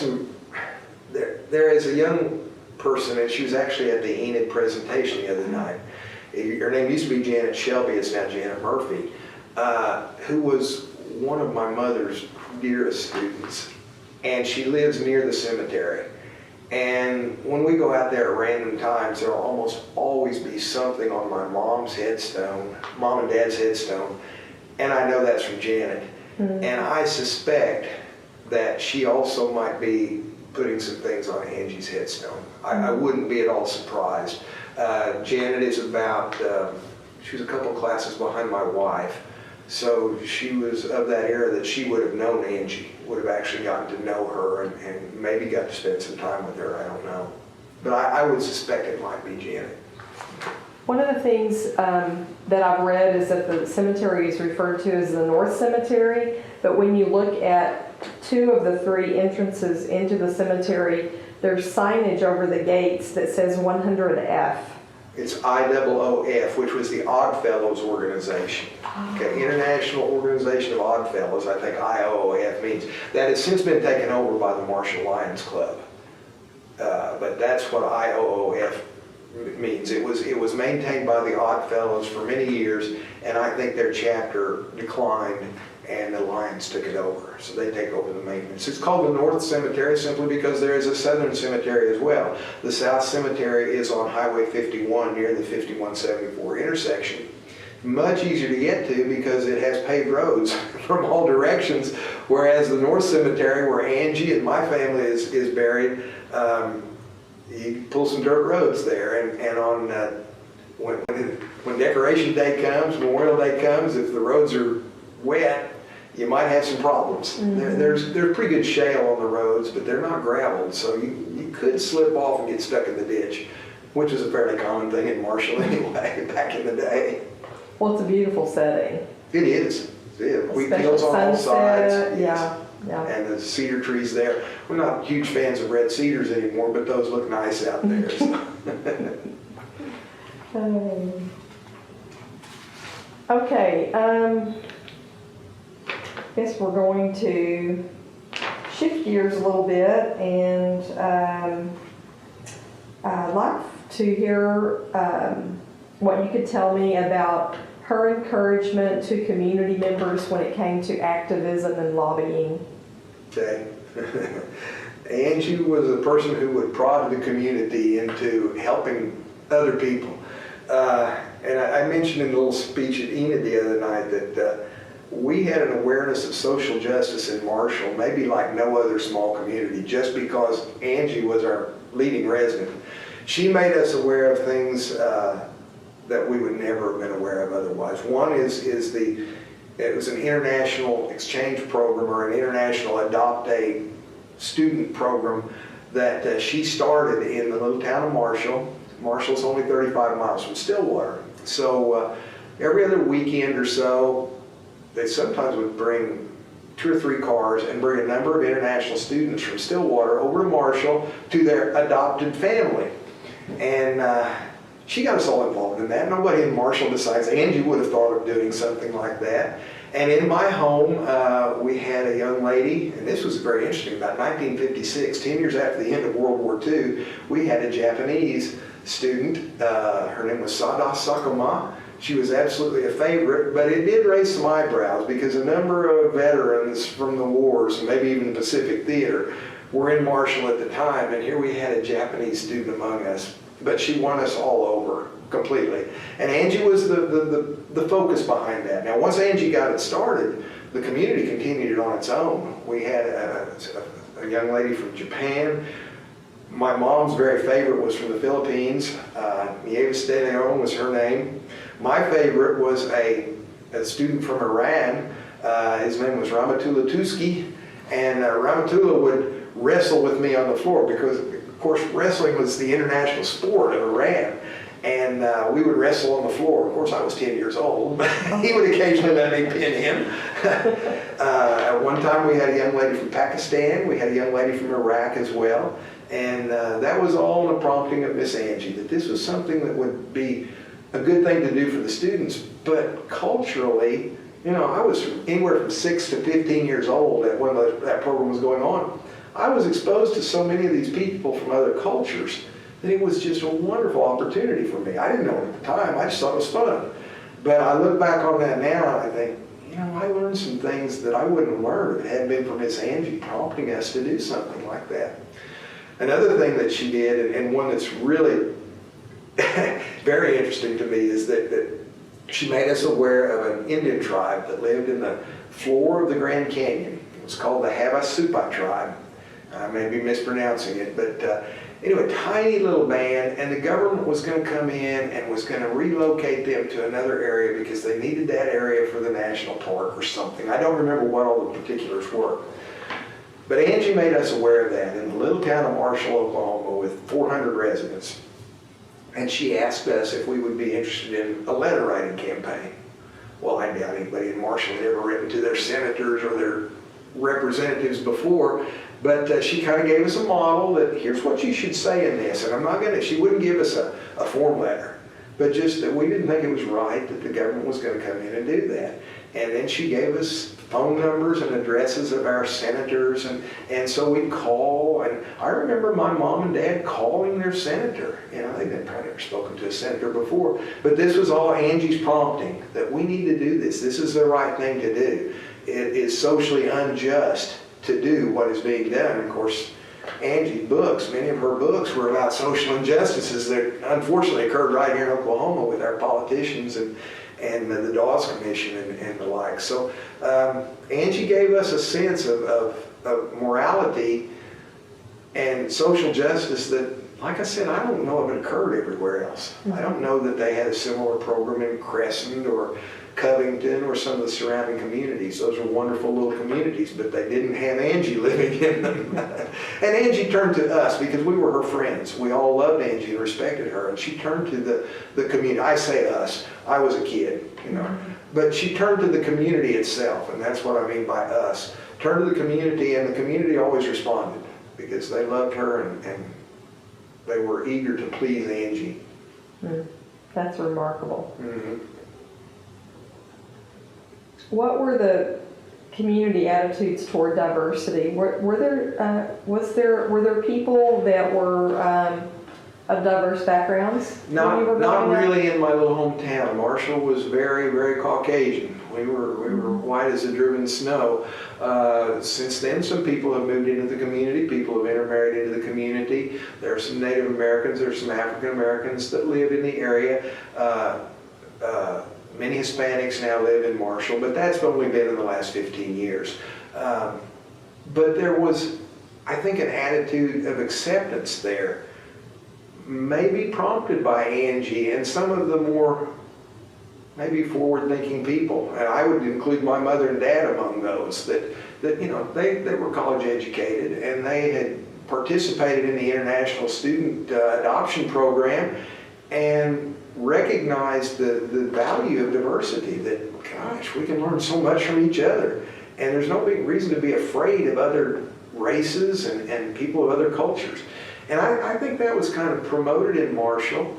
there is a young person, and she was actually at the Enid presentation the other night. Her name used to be Janet Shelby. It's now Janet Murphy, who was one of my mother's dearest students. And she lives near the cemetery. And when we go out there at random times, there'll almost always be something on my mom's headstone, mom and dad's headstone, and I know that's from Janet. And I suspect that she also might be putting some things on Angie's headstone. I wouldn't be at all surprised. Janet is she was a couple classes behind my wife, so she was of that era that she would have known Angie, would have actually gotten to know her and maybe got to spend some time with her, I don't know. But I would suspect it might be Janet. One of the things that I've read is that the cemetery is referred to as the North Cemetery, but when you look at 2 of the 3 entrances into the cemetery, there's signage over the gates that says 100F. It's IOOF, which was the Oddfellows organization. Okay, International Organization of Oddfellows, I think IOOF means. That has since been taken over by the Marshall Lions Club. But that's what IOOF means. It was maintained by the Oddfellows for many years, and I think their chapter declined and the Lions took it over. So they take over the maintenance. It's called the North Cemetery simply because there is a Southern Cemetery as well. The South Cemetery is on Highway 51 near the 5174 intersection. Much easier to get to because it has paved roads from all directions, whereas the North Cemetery, where Angie and my family is buried, you pull some dirt roads there, and on when Decoration Day comes, Memorial Day comes, if the roads are wet, you might have some problems. There's pretty good shale on the roads, but they're not graveled, so you could slip off and get stuck in the ditch, which is a fairly common thing in Marshall anyway, back in the day. Well, it's a beautiful setting. It is. Wheat fields on all sides. Yeah. And the cedar trees there. We're not huge fans of red cedars anymore, but those look nice out there. Okay. guess we're going to shift gears a little bit, and I'd like to hear what you could tell me about her encouragement to community members when it came to activism and lobbying. Okay. Angie was a person who would prod the community into helping other people. And I mentioned in a little speech at Enid the other night that we had an awareness of social justice in Marshall, maybe like no other small community, just because Angie was our leading resident. She made us aware of things that we would never have been aware of otherwise. One it was an international exchange program, or an international adopt a student program that she started in the little town of Marshall. Marshall's only 35 miles from Stillwater. So every other weekend or so, they sometimes would bring 2 or 3 cars and bring a number of international students from Stillwater over to Marshall to their adopted family. And she got us all involved in that. Nobody in Marshall besides Angie would have thought of doing something like that. And in my home, we had a young lady, and this was very interesting, about 1956, 10 years after the end of World War II, we had a Japanese student. Her name was Sada Sakuma. She was absolutely a favorite, but it did raise some eyebrows because a number of veterans from the wars, maybe even the Pacific Theater, were in Marshall at the time, and here we had a Japanese student among us. But she won us all over completely. And Angie was the focus behind that. Now, once Angie got it started, the community continued it on its own. We had a young lady from Japan. My mom's very favorite was from the Philippines. Nieva Steleon was her name. My favorite was a student from Iran. His name was Ramatullah Tuski. And Ramatullah would wrestle with me on the floor because, of course, wrestling was the international sport of Iran. And we would wrestle on the floor. Of course, I was 10 years old, but he would occasionally let me pin him. At one time, we had a young lady from Pakistan. We had a young lady from Iraq as well. And that was all in the prompting of Miss Angie, that this was something that would be a good thing to do for the students. But culturally, you know, I was anywhere from 6 to 15 years old when that program was going on. I was exposed to so many of these people from other cultures that it was just a wonderful opportunity for me. I didn't know it at the time. I just thought it was fun. But I look back on that now and I think, you know, I learned some things that I wouldn't have learned if it hadn't been for Miss Angie prompting us to do something like that. Another thing that she did, and one that's really very interesting to me, is that she made us aware of an Indian tribe that lived in the floor of the Grand Canyon. It was called the Havasupai Tribe. I may be mispronouncing it, but anyway, tiny little band, and the government was going to come in and was going to relocate them to another area because they needed that area for the national park or something. I don't remember what all the particulars were. But Angie made us aware of that in the little town of Marshall, Oklahoma, with 400 residents. And she asked us if we would be interested in a letter writing campaign. Well, I doubt anybody in Marshall had ever written to their senators or their representatives before, but she kind of gave us a model that here's what you should say in this. And she wouldn't give us a form letter, but just that we didn't think it was right that the government was going to come in and do that. And then she gave us phone numbers and addresses of our senators, and so we'd call. And I remember my mom and dad calling their senator. You know, they'd probably never spoken to a senator before, but this was all Angie's prompting, that we need to do this. This is the right thing to do. It is socially unjust to do what is being done. And of course, Angie's books, many of her books were about social injustices that unfortunately occurred right here in Oklahoma with our politicians and the Dawes Commission and the like. So Angie gave us a sense of morality and social justice that, like I said, I don't know if it occurred everywhere else. I don't know that they had a similar program in Crescent or Covington or some of the surrounding communities. Those are wonderful little communities, but they didn't have Angie living in them. And Angie turned to us because we were her friends. We all loved Angie and respected her, and she turned to the community. I say us. I was a kid, you know. But she turned to the community itself, and that's what I mean by us. Turned to the community, and the community always responded because they loved her and they were eager to please Angie. That's remarkable. Mm-hmm. What were the community attitudes toward diversity? Were there people that were of diverse backgrounds? when you were Not growing up? really in my little hometown. Marshall was very, very Caucasian. We were white as the driven snow. Since then, some people have moved into the community. People have intermarried into the community. There are some Native Americans. There are some African Americans that live in the area. Many Hispanics now live in Marshall, but that's only been in the last 15 years. But there was, I think, an attitude of acceptance there, maybe prompted by Angie and some of the more maybe forward-thinking people. And I would include my mother and dad among those that you know, they were college educated and they had participated in the International Student Adoption Program and recognized the value of diversity, that, gosh, we can learn so much from each other. And there's no big reason to be afraid of other races and people of other cultures. And I think that was kind of promoted in Marshall.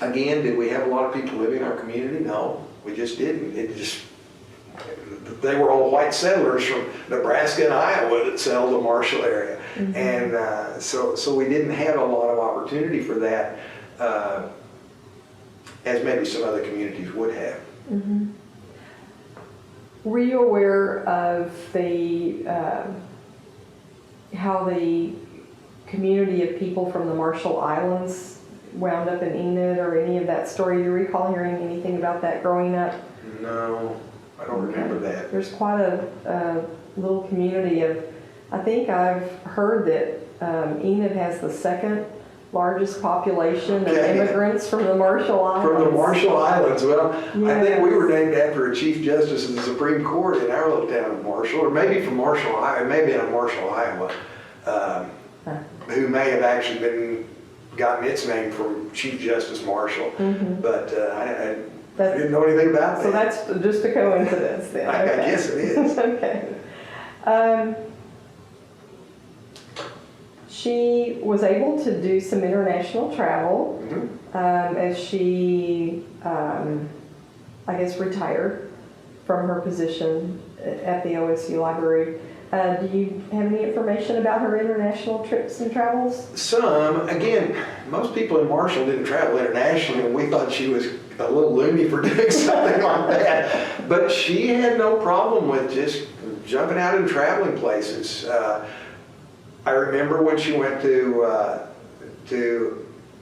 Again, did we have a lot of people living in our community? No, we just didn't. They were all white settlers from Nebraska and Iowa that settled the Marshall area. Mm-hmm. And so we didn't have a lot of opportunity for that, as maybe some other communities would have. Mm-hmm. Were you aware of the how the community of people from the Marshall Islands wound up in Enid, or any of that story? Do you recall hearing anything about that growing up? No, I don't remember that. There's quite a little community of, I think I've heard that Enid has the second largest population of immigrants from the Marshall Islands. From the Marshall Islands. Well, yes. I think we were named after a Chief Justice of the Supreme Court in our little town of Marshall, or maybe from Marshall, maybe in Marshall, Iowa, who may have actually gotten its name from Chief Justice Marshall. Mm-hmm. But I didn't know anything about that. So that's just a coincidence then. I guess it is. Okay. She was able to do some international travel. Mm-hmm. As she, I guess, retired from her position at the OSU Library. Do you have any information about her international trips and travels? Some. Again, most people in Marshall didn't travel internationally, and we thought she was a little loony for doing something like that. But she had no problem with just jumping out and traveling places. I remember when she went to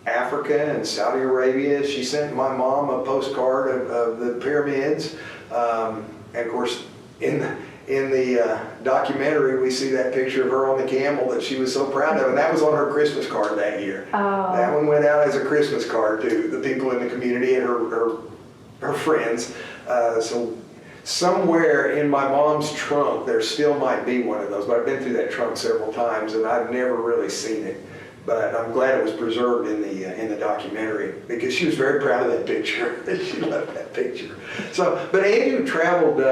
Africa and Saudi Arabia, she sent my mom a postcard of the pyramids. And of course, in the documentary, we see that picture of her on the camel that she was so proud of, and that was on her Christmas card that year. Oh. That one went out as a Christmas card to the people in the community and her friends. So somewhere in my mom's trunk, there still might be one of those, but I've been through that trunk several times, and I've never really seen it. But I'm glad it was preserved in the documentary, because she was very proud of that picture. She loved that picture. So, but Angie traveled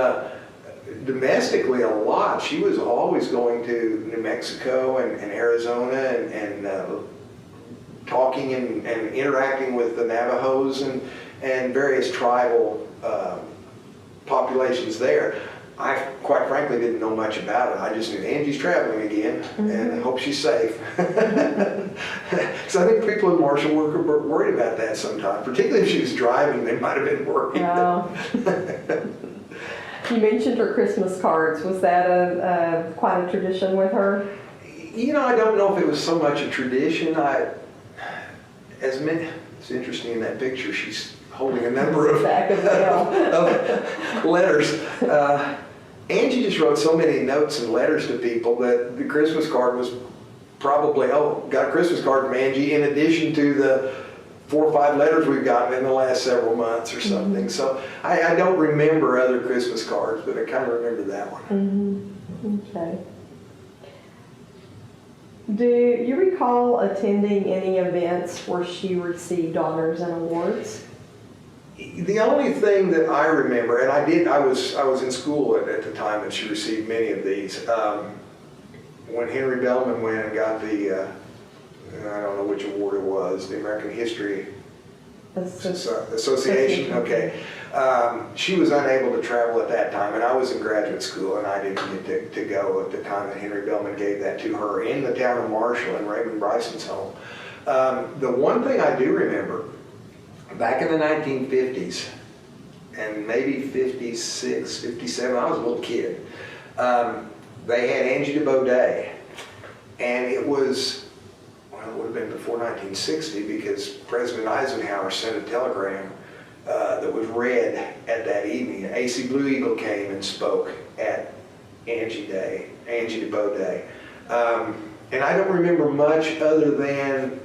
domestically a lot. She was always going to New Mexico and Arizona and talking and interacting with the Navajos and various tribal populations there. I, quite frankly, didn't know much about it. I just knew Angie's traveling again, mm-hmm. and I hope she's safe. So I think people in Marshall were worried about that sometimes, particularly if she was driving. They might have been worried. Oh. You mentioned her Christmas cards. Was that quite a tradition with her? You know, I don't know if it was so much a tradition. It's interesting in that picture. She's holding a number of letters. Angie just wrote so many notes and letters to people that the Christmas card was probably, got a Christmas card from Angie in addition to the 4 or 5 letters we've gotten in the last several months or something. Mm-hmm. So I don't remember other Christmas cards, but I kind of remember that one. Mm-hmm. Okay. Do you recall attending any events where she received honors and awards? The only thing that I remember, and I was in school at the time that she received many of these. When Henry Bellman went and got the, I don't know which award it was, the American History Association, okay. She was unable to travel at that time, and I was in graduate school, and I didn't get to go at the time that Henry Bellman gave that to her in the town of Marshall in Raymond Bryson's home. The one thing I do remember, back in the 1950s, and maybe 56, 57, I was a little kid, they had Angie Debo Day, and it was, well, it would have been before 1960 because President Eisenhower sent a telegram that was read at that evening. AC Blue Eagle came and spoke at Angie Debo Day. And I don't remember much other than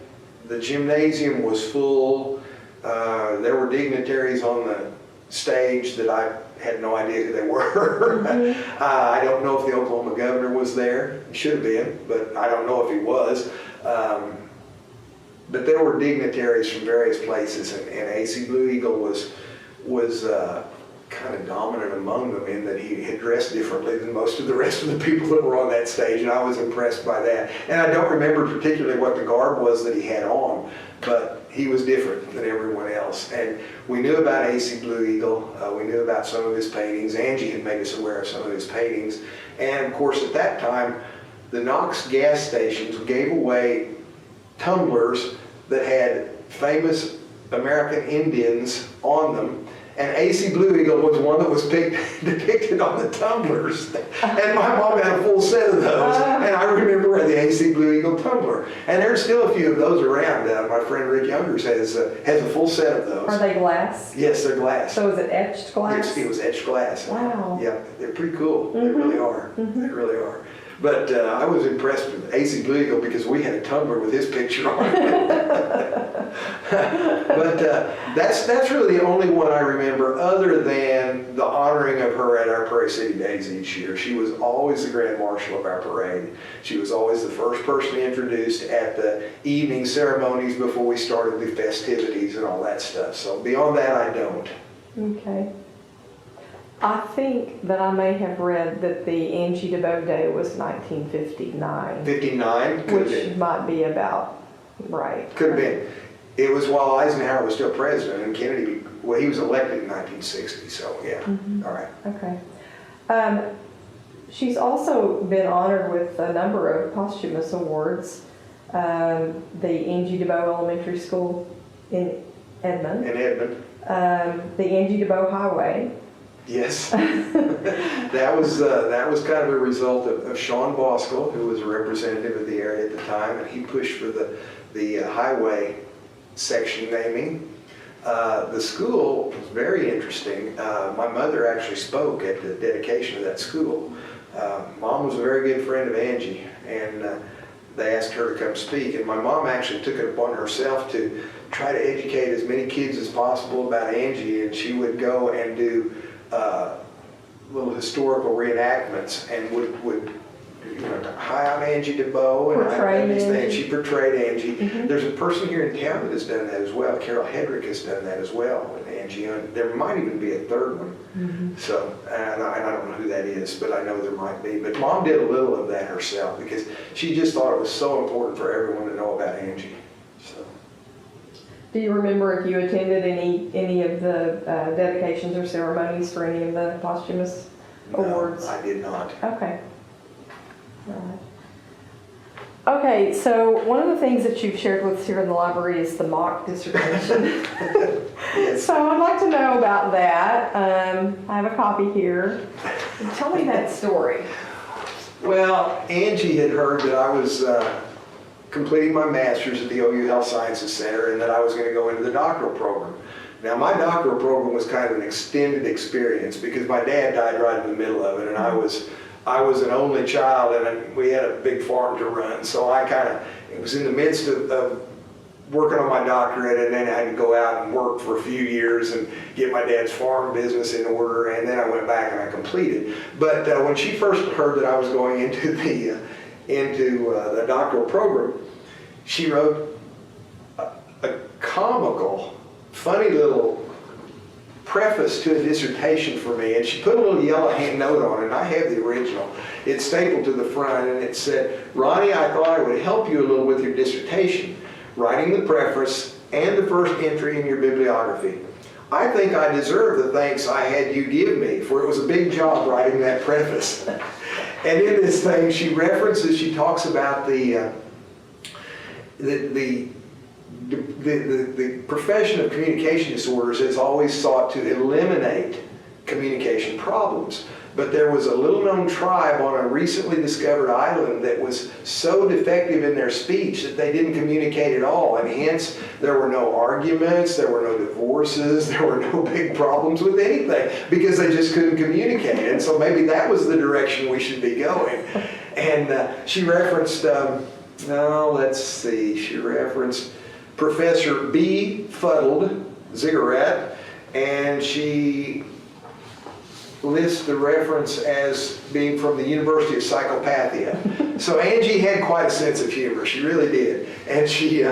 the gymnasium was full. There were dignitaries on the stage that I had no idea who they were. Mm-hmm. I don't know if the Oklahoma governor was there. He should have been, but I don't know if he was. But there were dignitaries from various places, and AC Blue Eagle was kind of dominant among them in that he had dressed differently than most of the rest of the people that were on that stage, and I was impressed by that. And I don't remember particularly what the garb was that he had on, but he was different than everyone else. And we knew about AC Blue Eagle. We knew about some of his paintings. Angie had made us aware of some of his paintings. And of course, at that time, the Knox gas stations gave away tumblers that had famous American Indians on them, and AC Blue Eagle was one that was depicted on the tumblers. And my mom had a full set of those, and I remember the AC Blue Eagle tumbler. And there's still a few of those around. My friend Rick Youngers has a full set of those. Are they glass? Yes, they're glass. So is it etched glass? Yes, it was etched glass. Wow. Yeah, they're pretty cool. Mm-hmm. They really are. Mm-hmm. They really are. But I was impressed with AC Blue Eagle because we had a tumbler with his picture on it. But that's really the only one I remember other than the honoring of her at our Prairie City Days each year. She was always the Grand Marshal of our parade. She was always the first person introduced at the evening ceremonies before we started the festivities and all that stuff. So beyond that, I don't. Okay. I think that I may have read that the Angie Debo Day was 1959. 59? Which might be about right. Could have been. It was while Eisenhower was still president, and Kennedy, well, he was elected in 1960, so yeah. Mm-hmm. All right. Okay. She's also been honored with a number of posthumous awards. The Angie Debo Elementary School in Edmond. In Edmond. The Angie Debo Highway. Yes, that was kind of a result of Sean Bosco, who was a representative of the area at the time, and he pushed for the highway section naming. The school was very interesting. My mother actually spoke at the dedication of that school. Mom was a very good friend of Angie, and they asked her to come speak, and my mom actually took it upon herself to try to educate as many kids as possible about Angie, and she would go and do little historical reenactments and would hi, I'm Angie Debo, and these things. She portrayed Angie. Mm-hmm. There's a person here in town that has done that as well. Carol Hedrick has done that as well with Angie, and there might even be a third one. Mm-hmm. So, and I don't know who that is, but I know there might be. But Mom did a little of that herself because she just thought it was so important for everyone to know about Angie. So. Do you remember if you attended any of the dedications or ceremonies for any of the posthumous awards? No, I did not. Okay. All right. Okay, so one of the things that you've shared with us here in the library is the mock dissertation. Yes. So I'd like to know about that. I have a copy here. Tell me that story. Well, Angie had heard that I was completing my master's at the OU Health Sciences Center and that I was going to go into the doctoral program. Now, my doctoral program was kind of an extended experience because my dad died right in the middle of it, and I was an only child, and we had a big farm to run, so it was in the midst of working on my doctorate, and then I had to go out and work for a few years and get my dad's farm business in order, and then I went back and I completed. But when she first heard that I was going into the doctoral program, she wrote a comical, funny little preface to a dissertation for me, and she put a little yellow hand note on it, and I have the original. It's stapled to the front, and it said, "Ronnie, I thought I would help you a little with your dissertation. Writing the preface and the first entry in your bibliography. I think I deserve the thanks I had you give me, for it was a big job writing that preface. And in this thing, she talks about the profession of communication disorders has always sought to eliminate communication problems. But there was a little-known tribe on a recently discovered island that was so defective in their speech that they didn't communicate at all, and hence there were no arguments, there were no divorces, there were no big problems with anything, because they just couldn't communicate. And so maybe that was the direction we should be going. And she referenced, she referenced Professor B. Fuddled Ziggurat, and she lists the reference as being from the University of Psychopathia. So Angie had quite a sense of humor. She really did. And she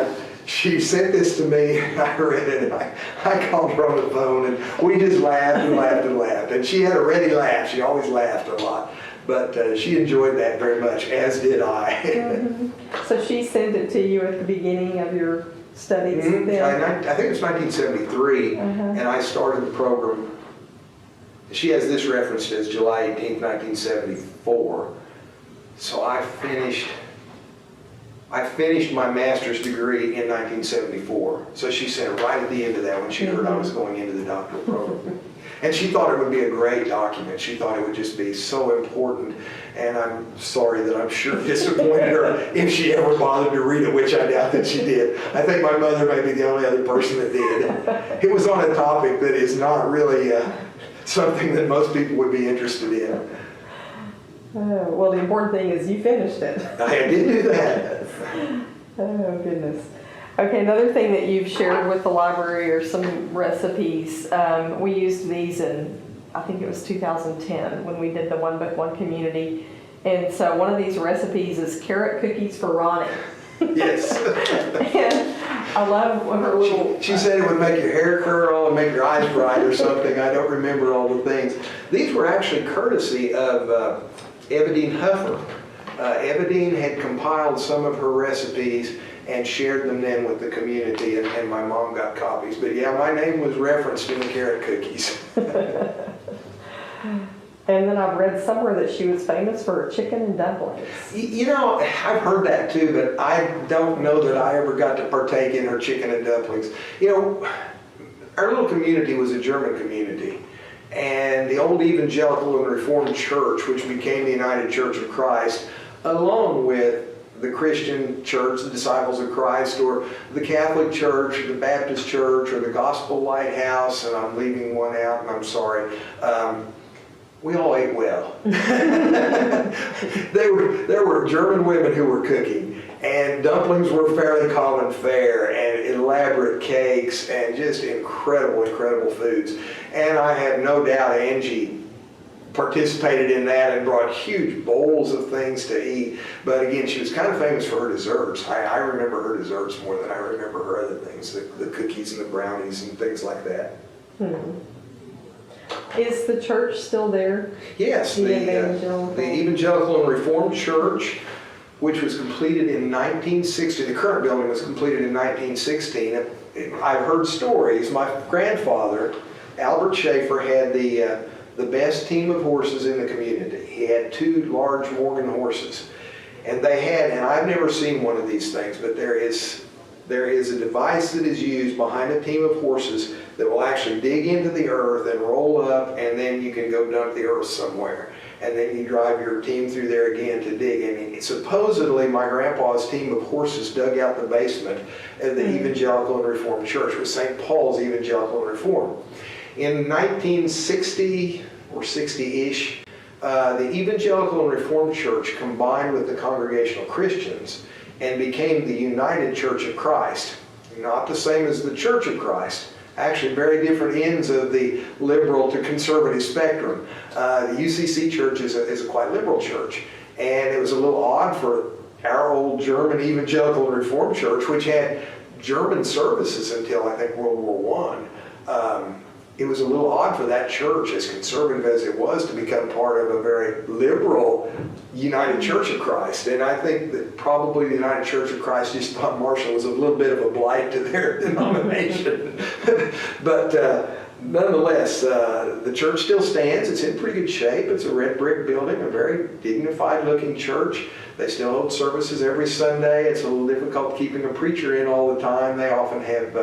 sent this to me. I read it, and I called her on the phone, and we just laughed and laughed and laughed. And she had a ready laugh. She always laughed a lot. But she enjoyed that very much, as did I. Mm-hmm. So she sent it to you at the beginning of your studies? Mm-hmm. I think it was 1973, and I started the program. She has this referenced as July 18th, 1974. So I finished my master's degree in 1974. So she sent it right at the end of that when she heard I was going into the doctoral program. And she thought it would be a great document. She thought it would just be so important. And I'm sorry that I'm sure disappointed her if she ever bothered to read it, which I doubt that she did. I think my mother may be the only other person that did. It was on a topic that is not really something that most people would be interested in. Well, the important thing is you finished it. I did do that. Oh, goodness. Okay, another thing that you've shared with the library are some recipes. We used these in, I think it was 2010, when we did the One Book, One Community. And so one of these recipes is carrot cookies for Ronnie. Yes. And I love her little... She said it would make your hair curl and make your eyes bright or something. I don't remember all the things. These were actually courtesy of Evadine Huffer. Evadine had compiled some of her recipes and shared them then with the community, and my mom got copies. But yeah, my name was referenced in the carrot cookies. And then I've read somewhere that she was famous for her chicken and dumplings. You know, I've heard that too, but I don't know that I ever got to partake in her chicken and dumplings. You know, our little community was a German community. And the old Evangelical and Reformed Church, which became the United Church of Christ, along with the Christian Church, the Disciples of Christ, or the Catholic Church, or the Baptist Church, or the Gospel Lighthouse, and I'm leaving one out, and I'm sorry. We all ate well. There were German women who were cooking, and dumplings were fairly common fare, and elaborate cakes, and just incredible, incredible foods. And I have no doubt Angie participated in that and brought huge bowls of things to eat. But again, she was kind of famous for her desserts. I remember her desserts more than I remember her other things, the cookies and the brownies and things like that. Is the church still there? Yes, the Evangelical and Reformed Church, which was completed in 1960. The current building was completed in 1916. I've heard stories. My grandfather, Albert Schaefer, had the best team of horses in the community. He had 2 large Morgan horses. And they had, and I've never seen one of these things, but there is a device that is used behind a team of horses that will actually dig into the earth and roll up, and then you can go dump the earth somewhere. And then you drive your team through there again to dig. And supposedly my grandpa's team of horses dug out the basement of the Evangelical and Reformed Church with St. Paul's Evangelical and Reformed. In 1960 or 60-ish, the Evangelical and Reformed Church combined with the Congregational Christians and became the United Church of Christ. Not the same as the Church of Christ. Actually, very different ends of the liberal to conservative spectrum. The UCC Church is a quite liberal church. And it was a little odd for our old German Evangelical and Reformed Church, which had German services until, I think, World War I. it was a little odd for that church, as conservative as it was, to become part of a very liberal United Church of Christ. And I think that probably the United Church of Christ just thought Marshall was a little bit of a blight to their denomination. But nonetheless, the church still stands. It's in pretty good shape. It's a red brick building, a very dignified looking church. They still hold services every Sunday. It's a little difficult keeping a preacher in all the time. They often have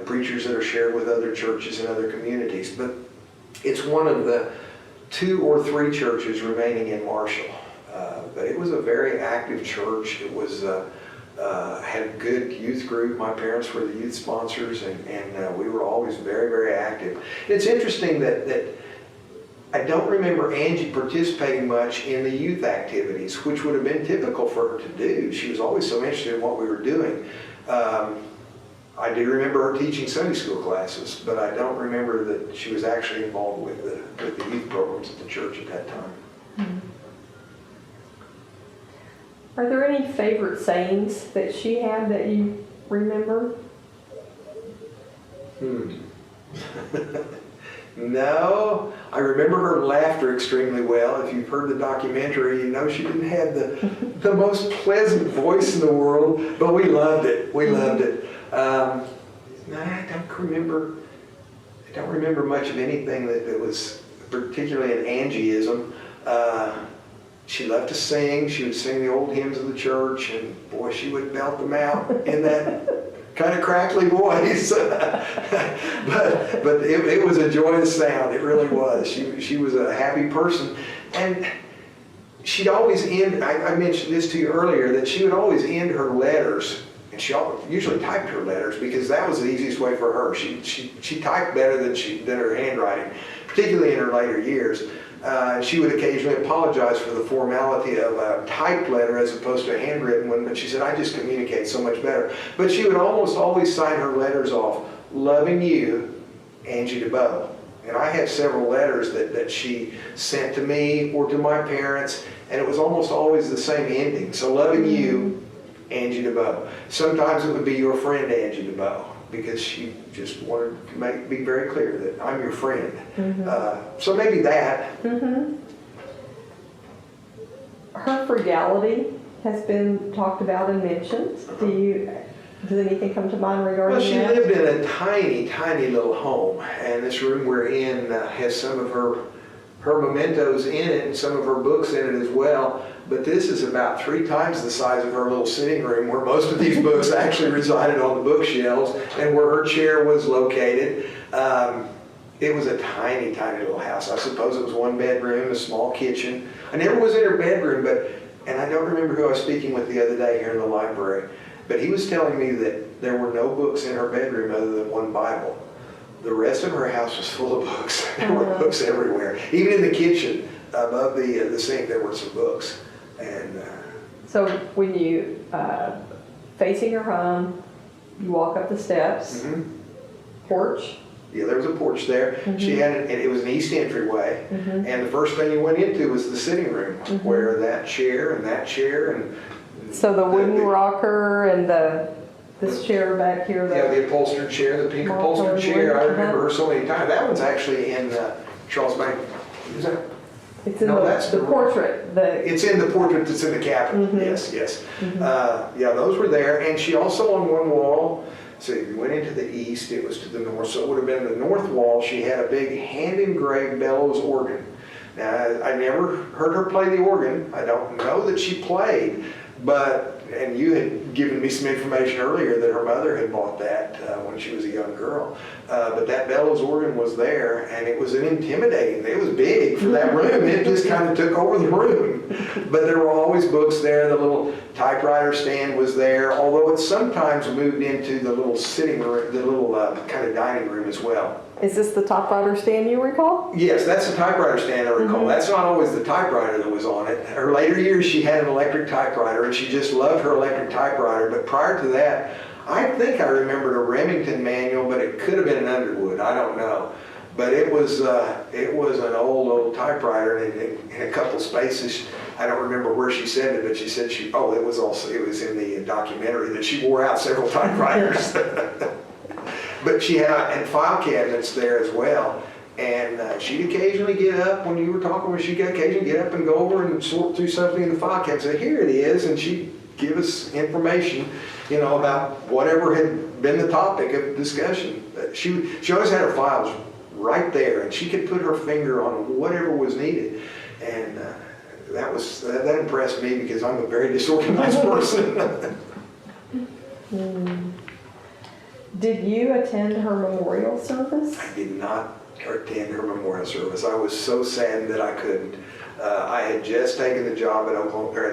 preachers that are shared with other churches and other communities. But it's one of the 2 or 3 churches remaining in Marshall. But it was a very active church. It was had a good youth group. My parents were the youth sponsors, and we were always very, very active. It's interesting that I don't remember Angie participating much in the youth activities, which would have been typical for her to do. She was always so interested in what we were doing. I do remember her teaching Sunday school classes, but I don't remember that she was actually involved with the youth programs at the church at that time. Mm-hmm. Are there any favorite sayings that she had that you remember? No, I remember her laughter extremely well. If you've heard the documentary, you know she didn't have the most pleasant voice in the world, but we loved it. We loved it. No, I don't remember much of anything that was particularly an Angieism. She loved to sing. She would sing the old hymns of the church, and boy, she would belt them out in that kind of crackly voice. but it was a joyous sound. It really was. She was a happy person. And she'd always end, I mentioned this to you earlier, that she would always end her letters, and she usually typed her letters because that was the easiest way for her. She typed better than her handwriting, particularly in her later years. She would occasionally apologize for the formality of a typed letter as opposed to a handwritten one, but she said, I just communicate so much better. But she would almost always sign her letters off, loving you, Angie Debo. And I have several letters that she sent to me or to my parents, and it was almost always the same ending. So loving you, Angie Debo. Sometimes it would be your friend, Angie Debo, because she just wanted to be very clear that I'm your friend. Mm-hmm. So maybe that. Mm-hmm. Her frugality has been talked about and mentioned. Does anything come to mind regarding that? Well, she lived in a tiny, tiny little home, and this room we're in has some of her mementos in it and some of her books in it as well. But this is about 3 times the size of her little sitting room, where most of these books actually resided on the bookshelves and where her chair was located. It was a tiny, tiny little house. I suppose it was 1 bedroom, a small kitchen. I never was in her bedroom, and I don't remember who I was speaking with the other day here in the library, but he was telling me that there were no books in her bedroom other than 1 Bible. The rest of her house was full of books. There were books everywhere. Even in the kitchen, above the sink, there were some books. And so when you facing her home, you walk up the steps, mm-hmm. porch. Yeah, there was a porch there. Mm-hmm. She had it was an east entryway, mm-hmm. and the first thing you went into was the sitting room, mm-hmm. where that chair and so the wooden rocker and this chair back here. The upholstered chair, the pink upholstered chair. I remember her so many times. That one's actually in Charles Bank. Is that? It's in the portrait. It's in the portrait that's in the cabinet. Mm-hmm. Yes. Mm-hmm. Those were there. And she also on one wall, so if you went into the east, it was to the north. So it would have been the north wall. She had a big hand-engraved bellows organ. Now, I never heard her play the organ. I don't know that she played, and you had given me some information earlier that her mother had bought that when she was a young girl. But that bellows organ was there, and it was intimidating. It was big for that room. It just kind of took over the room. But there were always books there. The little typewriter stand was there, although it sometimes moved into the little sitting room, the little kind of dining room as well. Is this the typewriter stand you recall? Yes, that's the typewriter stand I recall. Mm-hmm. That's not always the typewriter that was on it. Her later years, she had an electric typewriter, and she just loved her electric typewriter. But prior to that, I think I remembered a Remington manual, but it could have been an Underwood. I don't know. But it was an old typewriter, and in a couple spaces, I don't remember where she said it, but she said it was in the documentary that she wore out several typewriters. But she had file cabinets there as well. And she'd occasionally get up when you were talking with her, she'd occasionally get up and go over and sort through something in the file cabinet and say, here it is, and she'd give us information, you know, about whatever had been the topic of discussion. She always had her files right there, and she could put her finger on whatever was needed. And that impressed me because I'm a very disorganized person. Did you attend her memorial service? I did not attend her memorial service. I was so saddened that I couldn't. I had just taken the job at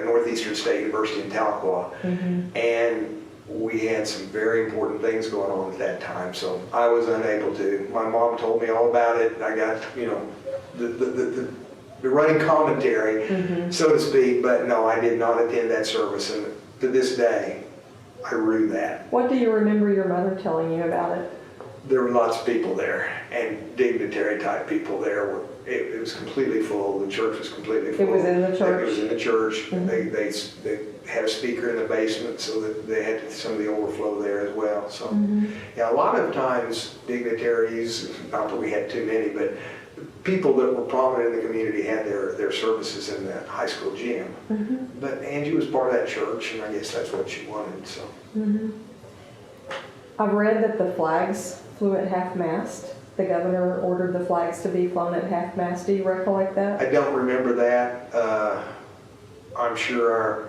Northeastern State University in Tahlequah, and we had some very important things going on at that time, so I was unable to. My mom told me all about it. I got, you know, the running commentary, so to speak, but no, I did not attend that service, and to this day, I rue that. What do you remember your mother telling you about it? There were lots of people there, and dignitary type people there. It was completely full. The church was completely full. It was in the church? It was in the church. They had a speaker in the basement, so that they had some of the overflow there as well. So, yeah, a lot of times dignitaries, not that we had too many, but people that were prominent in the community had their services in the high school gym. But Angie was part of that church, and I guess that's what she wanted. So. I've read that the flags flew at half-mast. The governor ordered the flags to be flown at half-mast. Do you recollect that? I don't remember that. I'm sure our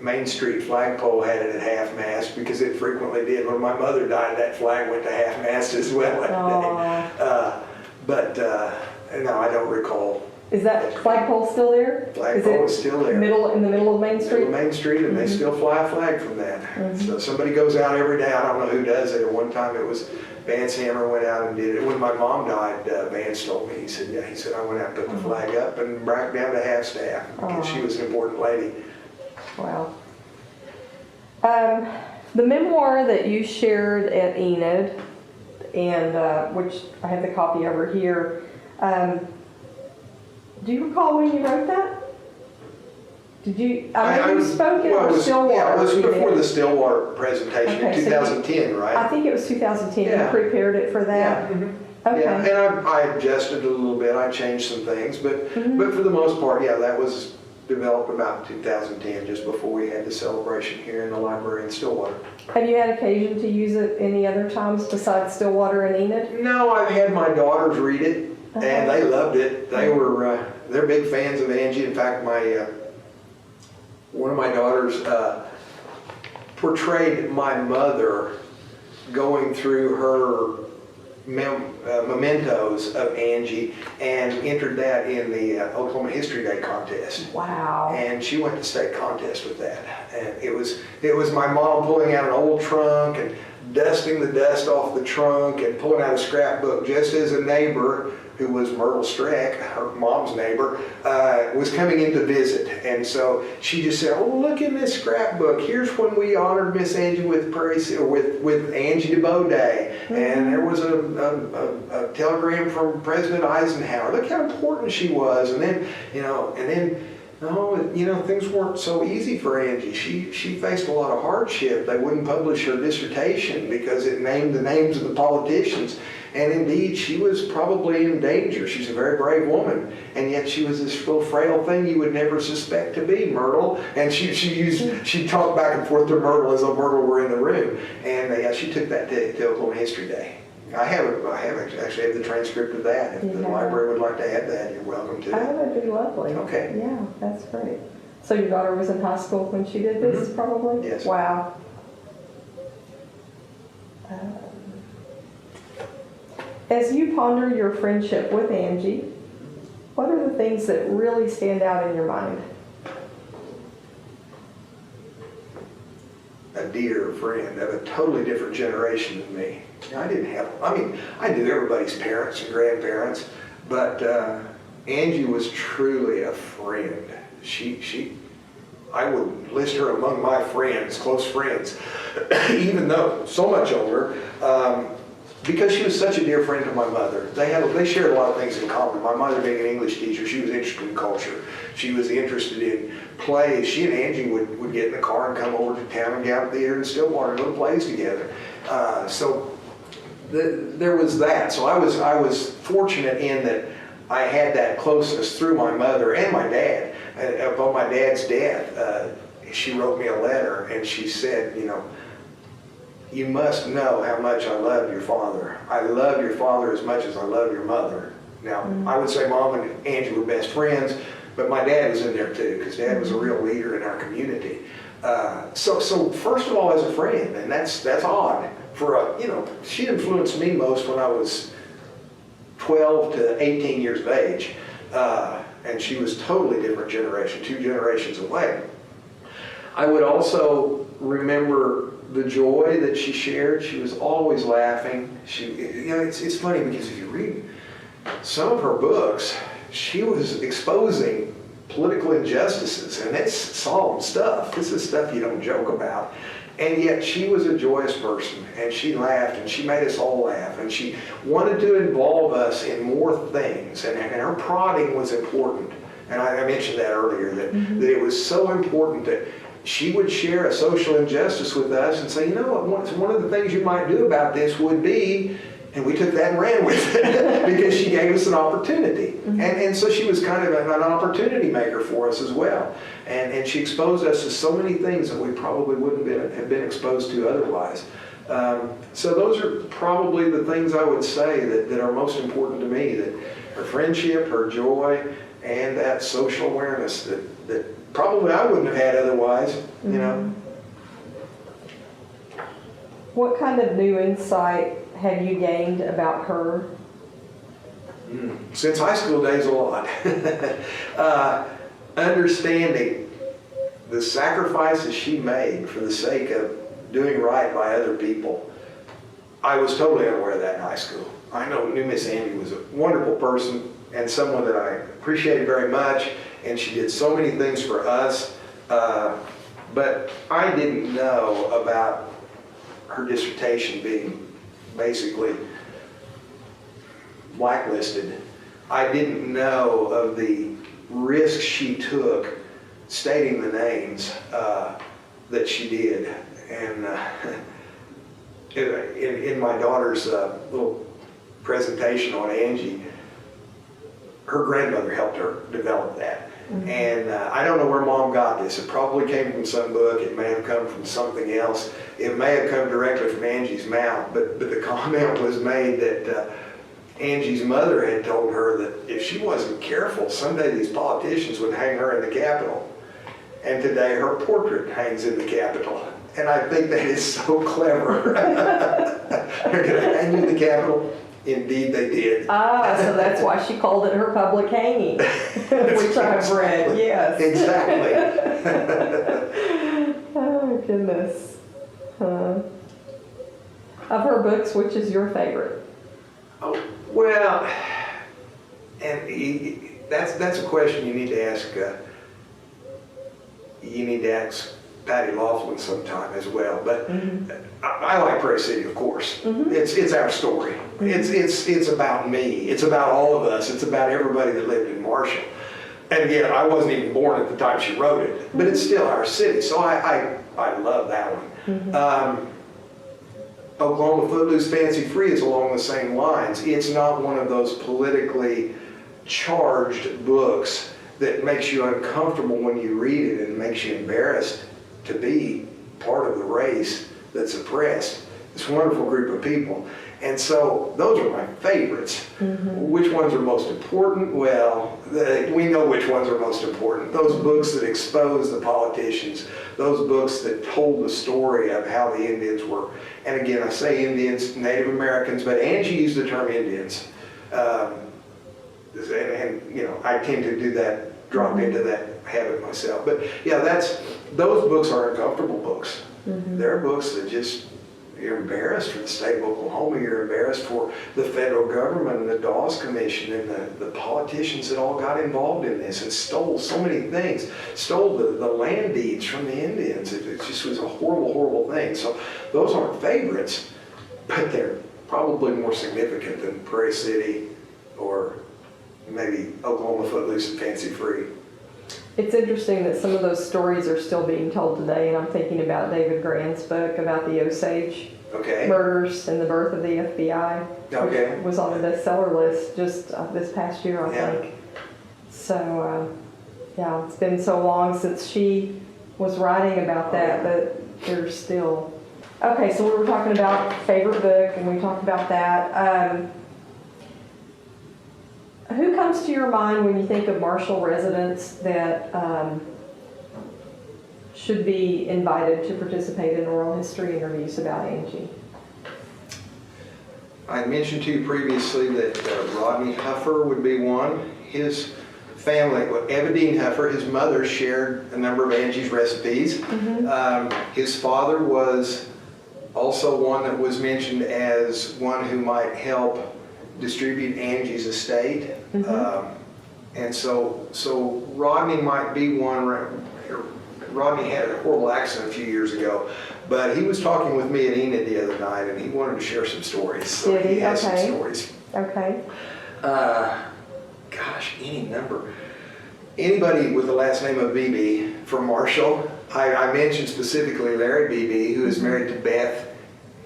Main Street flagpole had it at half-mast because it frequently did. When my mother died, that flag went to half-mast as well that day. But no, I don't recall. Is that flagpole still there? Flagpole is still there. In the middle of Main Street? Middle of Main Street, and they still fly a flag from that. So somebody goes out every day. I don't know who does it. At one time it was Vance Hammer went out and did it. When my mom died, Vance told me, he said, I went out and put the flag up and brought down to half staff because she was an important lady. Wow. The memoir that you shared at Enid, and which I have the copy over here, do you recall when you wrote that? Did you? I remember you spoke at Stillwater. Yeah, it was before the Stillwater presentation in 2010, right? I think it was 2010. Yeah. You prepared it for that. Yeah. Okay. Yeah, and I adjusted a little bit. I changed some things, but for the most part, yeah, that was developed about 2010, just before we had the celebration here in the library in Stillwater. Have you had occasion to use it any other times besides Stillwater and Enid? No, I've had my daughters read it, and they loved it. They were they're big fans of Angie. In fact, my one of my daughters portrayed my mother going through her mementos of Angie and entered that in the Oklahoma History Day contest. Wow. And she went to state contest with that. And it was my mom pulling out an old trunk and dusting the dust off the trunk and pulling out a scrapbook just as a neighbor who was Myrtle Streck, her mom's neighbor, was coming in to visit. And so she just said, oh, look in this scrapbook. Here's when we honored Miss Angie with Prairie, with Angie Debo Day. And there was a telegram from President Eisenhower. Look how important she was. And then, things weren't so easy for Angie. She faced a lot of hardship. They wouldn't publish her dissertation because it named the names of the politicians. And indeed, she was probably in danger. She's a very brave woman. And yet she was this little frail thing you would never suspect to be Myrtle. And she talked back and forth to Myrtle as though Myrtle were in the room. And she took that to Oklahoma History Day. I actually have the transcript of that. If the library would like to add that, you're welcome to. That would be lovely. Okay. Yeah, that's great. So your daughter was in high school when she did this, probably? Yes. Wow. As you ponder your friendship with Angie, what are the things that really stand out in your mind? A dear friend of a totally different generation than me. I knew everybody's parents and grandparents, but Angie was truly a friend. I would list her among my friends, close friends, even though so much older, because she was such a dear friend to my mother. They shared a lot of things in common. My mother being an English teacher, she was interested in culture. She was interested in plays. She and Angie would get in the car and come over to town and get out theater in Stillwater and go to plays together. There was that. So I was fortunate in that I had that closeness through my mother and my dad. Upon my dad's death, she wrote me a letter and she said, you know, you must know how much I love your father. I love your father as much as I love your mother. Now, I would say Mom and Angie were best friends, but my dad was in there too, because Dad was a real leader in our community. So first of all, as a friend, and that's odd for a, you know, she influenced me most when I was 12 to 18 years of age, and she was totally different generation, 2 generations away. I would also remember the joy that she shared. She was always laughing. You know, it's funny because if you read some of her books, she was exposing political injustices, and it's solemn stuff. This is stuff you don't joke about. And yet she was a joyous person, and she laughed, and she made us all laugh, and she wanted to involve us in more things, and her prodding was important. And I mentioned that earlier, that it was so important that she would share a social injustice with us and say, you know what, one of the things you might do about this would be, and we took that and ran with it because she gave us an opportunity. And so she was kind of an opportunity maker for us as well. And she exposed us to so many things that we probably wouldn't have been exposed to otherwise. So those are probably the things I would say that are most important to me, that her friendship, her joy, and that social awareness that probably I wouldn't have had otherwise, you know. What kind of new insight have you gained about her? Since high school days, a lot. Understanding the sacrifices she made for the sake of doing right by other people. I was totally unaware of that in high school. I knew Miss Angie was a wonderful person and someone that I appreciated very much, and she did so many things for us, but I didn't know about her dissertation being basically blacklisted. I didn't know of the risks she took stating the names that she did. And in my daughter's little presentation on Angie, her grandmother helped her develop that. And I don't know where Mom got this. It probably came from some book. It may have come from something else. It may have come directly from Angie's mouth. But the comment was made that Angie's mother had told her that if she wasn't careful, someday these politicians would hang her in the Capitol. And today her portrait hangs in the Capitol. And I think that is so clever. They're going to hang you in the Capitol. Indeed they did. So that's why she called it her public hanging, which I've read, yes. Exactly. Oh, goodness. Of her books, which is your favorite? Oh, well, and that's a question you need to ask. You need to ask Patty Laughlin sometime as well. But I like Prairie City, of course. It's our story. It's about me. It's about all of us. It's about everybody that lived in Marshall. And again, I wasn't even born at the time she wrote it, but it's still our city. So I love that one. Oklahoma Footloose Fancy Free is along the same lines. It's not one of those politically charged books that makes you uncomfortable when you read it and makes you embarrassed to be part of the race that's oppressed. This wonderful group of people. And so those are my favorites. Which ones are most important? Well, we know which ones are most important. Those books that expose the politicians, those books that told the story of how the Indians were. And again, I say Indians, Native Americans, but Angie used the term Indians. And you know, I tend to do that, drop into that habit myself. But yeah, those books are uncomfortable books. They're books that just, you're embarrassed for the state of Oklahoma, you're embarrassed for the federal government and the Dawes Commission and the politicians that all got involved in this and stole so many things, stole the land deeds from the Indians. It just was a horrible, horrible thing. So those aren't favorites, but they're probably more significant than Prairie City or maybe Oklahoma Footloose and Fancy Free. It's interesting that some of those stories are still being told today, and I'm thinking about David Grand's book about the Osage Okay. Murders and the Birth of the FBI. Okay. Which was on the bestseller list just this past year, I think. So, yeah, it's been so long since she was writing about that, but there's still... Okay, so we were talking about favorite book, and we talked about that. Who comes to your mind when you think of Marshall residents that should be invited to participate in oral history interviews about Angie? I mentioned to you previously that Rodney Huffer would be one. His family, well, Evadine Huffer, his mother shared a number of Angie's recipes. His father was also one that was mentioned as one who might help distribute Angie's estate. And so Rodney might be one. Rodney had a horrible accident a few years ago, but he was talking with me at Enid the other night, and he wanted to share some stories. So Did he? He has some Okay. stories. Okay. Gosh, any number. Anybody with the last name of Beebe from Marshall. I mentioned specifically Larry Beebe, who is married to Beth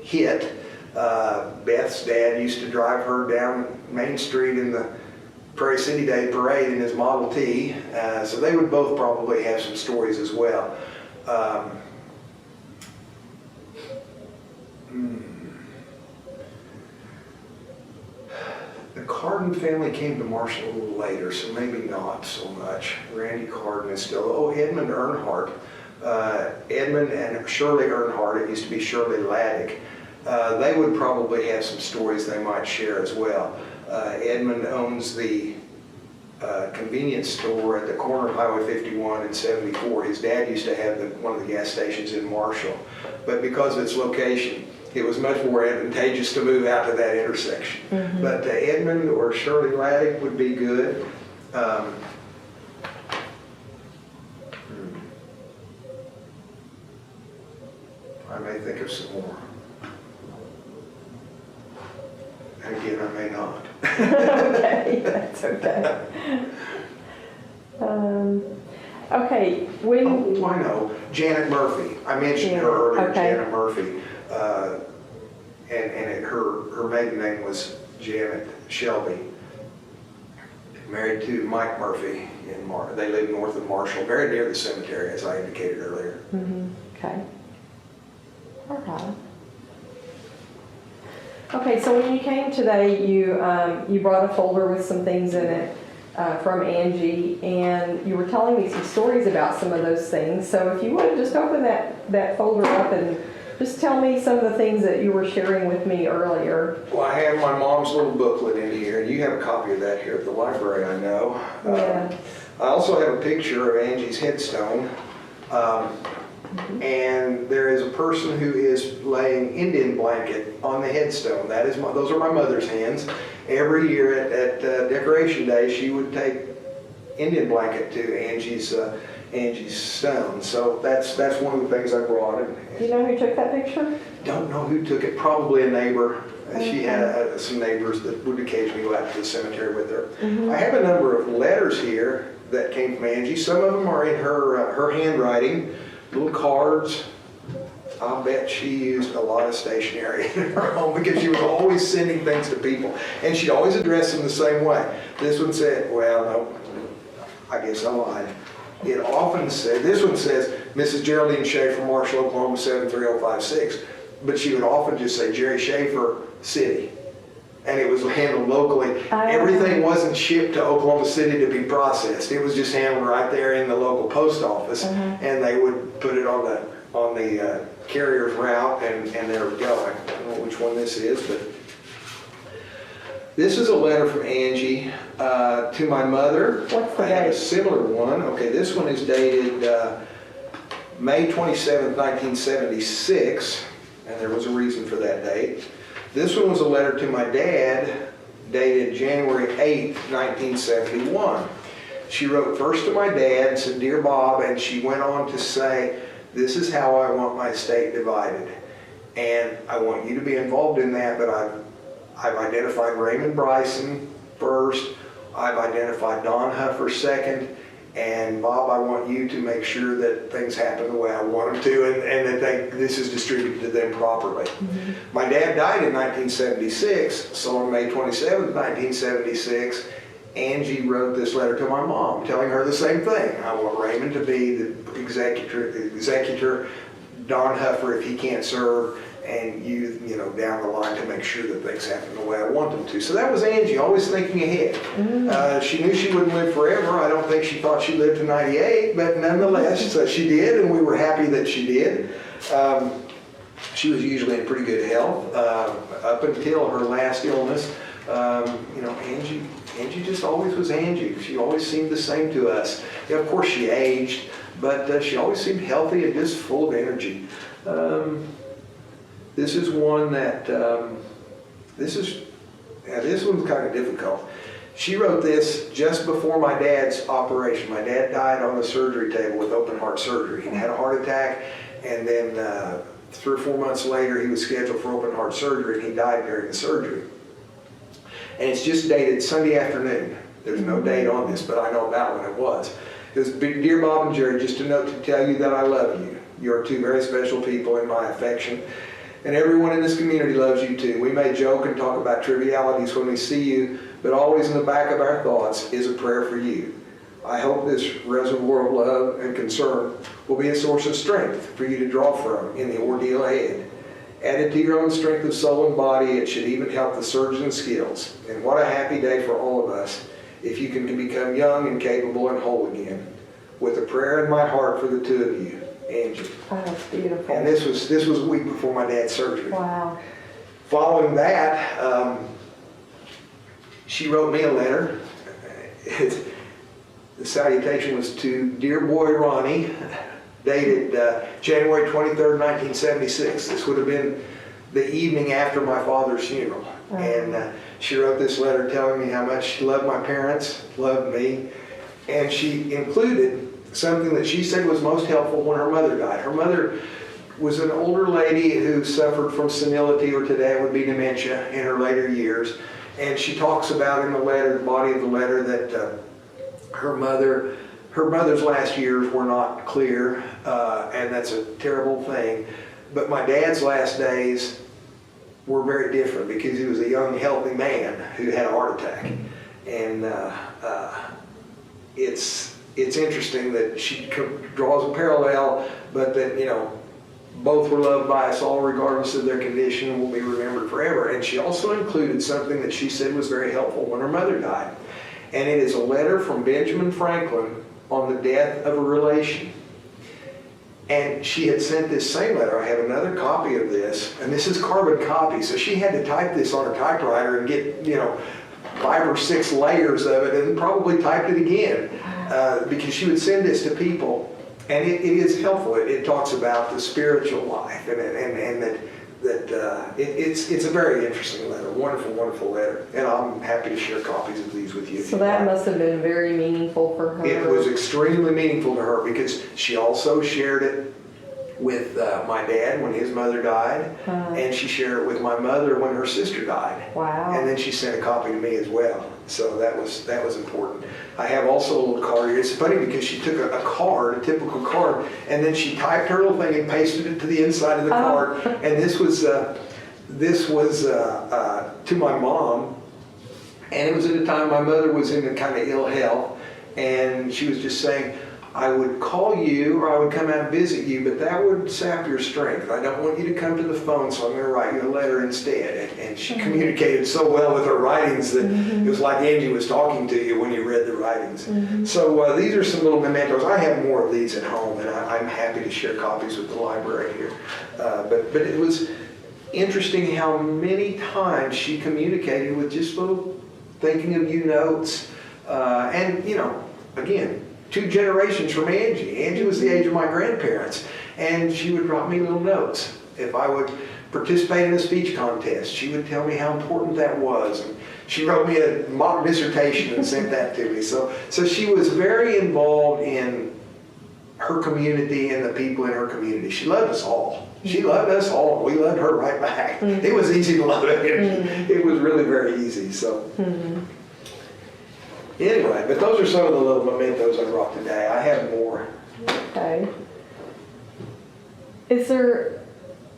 Hitt. Beth's dad used to drive her down Main Street in the Prairie City Day Parade in his Model T, so they would both probably have some stories as well. The Carden family came to Marshall a little later, so maybe not so much. Randy Carden is still, Edmond Earnhardt. Edmond and Shirley Earnhardt, it used to be Shirley Laddick. They would probably have some stories they might share as well. Edmond owns the convenience store at the corner of Highway 51 and 74. His dad used to have one of the gas stations in Marshall, but because of its location, it was much more advantageous to move out to that intersection. But Edmond or Shirley Laddick would be good. I may think of some more. And again, I may not. Okay, that's okay. Okay, when... Oh, I know. Janet Murphy. I mentioned her earlier, okay. Janet Murphy. Her maiden name was Janet Shelby. Married to Mike Murphy. They live north of Marshall, very near the cemetery, as I indicated earlier. Okay. All right. Okay, so when you came today, you brought a folder with some things in it from Angie, and you were telling me some stories about some of those things. So if you would just open that folder up and just tell me some of the things that you were sharing with me earlier. Well, I have my mom's little booklet in here, and you have a copy of that here at the library, I know. Yeah. I also have a picture of Angie's headstone. And there is a person who is laying Indian blanket on the headstone. Those are my mother's hands. Every year at Decoration Day, she would take Indian blanket to Angie's stone. So that's one of the things I brought. Do you know who took that picture? Don't know who took it. Probably a neighbor. She had some neighbors that would occasionally go out to the cemetery with her. I have a number of letters here that came from Angie. Some of them are in her handwriting. Little cards. I'll bet she used a lot of stationery in her home because she was always sending things to people. And she'd always address them the same way. This one said, well, no, I guess I lied. It often said, this one says, Mrs. Geraldine Schaefer, Marshall, Oklahoma, 73056. But she would often just say, Jerry Schaefer, City. And it was handled locally. Everything wasn't shipped to Oklahoma City to be processed. It was just handled right there in the local post office, and they would put it on the carrier's route, and there we go. I don't know which one this is, but this is a letter from Angie to my mother. What's the I have a date? similar one. Okay, this one is dated May 27th, 1976, and there was a reason for that date. This one was a letter to my dad, dated January 8th, 1971. She wrote first to my dad, said, Dear Bob, and she went on to say, this is how I want my estate divided. And I want you to be involved in that, but I've identified Raymond Bryson first, I've identified Don Huffer second, And Bob, I want you to make sure that things happen the way I want them to, and that this is distributed to them properly. Mm-hmm. My dad died in 1976, so on May 27th, 1976, Angie wrote this letter to my mom telling her the same thing. I want Raymond to be the executor, Don Huffer if he can't serve, and you know, down the line to make sure that things happen the way I want them to. So that was Angie, always thinking ahead. She knew she wouldn't live forever. I don't think she thought she lived to 98, but nonetheless, she did, and we were happy that she did. She was usually in pretty good health up until her last illness. You know, Angie just always was Angie. She always seemed the same to us. Yeah, of course, she aged, but she always seemed healthy and just full of energy. This is one that, this one's kind of difficult. She wrote this just before my dad's operation. My dad died on the surgery table with open heart surgery. He had a heart attack, and then 3 or 4 months later, he was scheduled for open heart surgery, and he died during the surgery. And it's just dated Sunday afternoon. There's no date on this, but I know about when it was. It was, "Dear Bob and Jerry, just a note to tell you that I love you. You are two very special people in my affection. And everyone in this community loves you too. We may joke and talk about trivialities when we see you, but always in the back of our thoughts is a prayer for you. I hope this reservoir of love and concern will be a source of strength for you to draw from in the ordeal ahead. Added to your own strength of soul and body, it should even help the surgeon's skills. And what a happy day for all of us if you can become young and capable and whole again. With a prayer in my heart for the two of you, Angie." Oh, that's beautiful. And this was a week before my dad's surgery. Wow. Following that, she wrote me a letter. The salutation was to "Dear boy Ronnie," dated January 23rd, 1976. This would have been the evening after my father's funeral. And she wrote this letter telling me how much she loved my parents, loved me, and she included something that she said was most helpful when her mother died. Her mother was an older lady who suffered from senility, or today it would be dementia, in her later years. And she talks about in the letter, the body of the letter, that her mother's last years were not clear, and that's a terrible thing. But my dad's last days were very different because he was a young, healthy man who had a heart attack. And it's interesting that she draws a parallel, but that, you know, both were loved by us all regardless of their condition and will be remembered forever. And she also included something that she said was very helpful when her mother died. And it is a letter from Benjamin Franklin on the death of a relation. And she had sent this same letter. I have another copy of this, and this is carbon copy, so she had to type this on a typewriter and get, you know, 5 or 6 layers of it, and probably typed it again, because she would send this to people, and it is helpful. It talks about the spiritual life, and that it's a very interesting letter, wonderful, wonderful letter, and I'm happy to share copies of these with you. So that must have been very meaningful for her. It was extremely meaningful to her because she also shared it with my dad when his mother died, and she shared it with my mother when her sister died. Wow. And then she sent a copy to me as well. So that was important. I have also a little card here. It's funny because she took a card, a typical card, and then she typed her little thing and pasted it to the inside of the card. And this was to my mom, and it was at a time my mother was in a kind of ill health, and she was just saying, "I would call you or I would come out and visit you, but that would sap your strength. I don't want you to come to the phone, so I'm going to write you a letter instead." And she communicated so well with her writings that it was like Angie was talking to you when you read the writings. So these are some little mementos. I have more of these at home, and I'm happy to share copies with the library here. But it was interesting how many times she communicated with just little thinking of you notes. And, you know, again, 2 generations from Angie. Angie was the age of my grandparents, and she would drop me little notes. If I would participate in a speech contest, she would tell me how important that was. And she wrote me a mock dissertation and sent that to me. So she was very involved in her community and the people in her community. She loved us all. She loved us all. We loved her right back. It was easy to love her. It was really very easy. So. Anyway, but those are some of the little mementos I brought today. I have more. Okay. Is there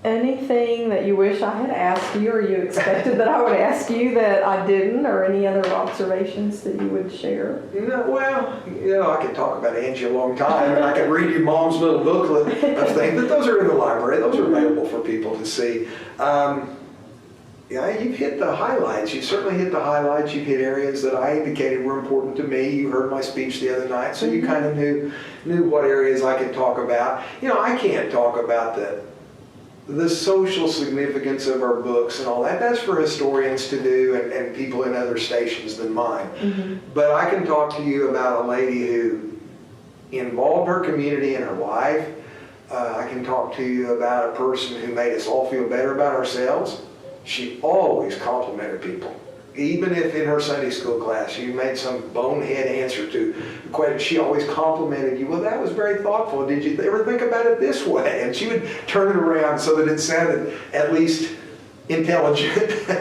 anything that you wish I had asked you or you expected that I would ask you that I didn't, or any other observations that you would share? Well, I could talk about Angie a long time, and I could read you Mom's little booklet of things, but those are in the library. Those are available for people to see. Yeah, you've hit the highlights. You've certainly hit the highlights. You've hit areas that I indicated were important to me. You heard my speech the other night, so you kind of knew what areas I could talk about. I can't talk about the social significance of our books and all that. That's for historians to do and people in other stations than mine. Mm-hmm. But I can talk to you about a lady who involved her community in her life. I can talk to you about a person who made us all feel better about ourselves. She always complimented people. Even if in her Sunday school class you made some bonehead answer to a question, she always complimented you. Well, that was very thoughtful. Did you ever think about it this way? And she would turn it around so that it sounded at least intelligent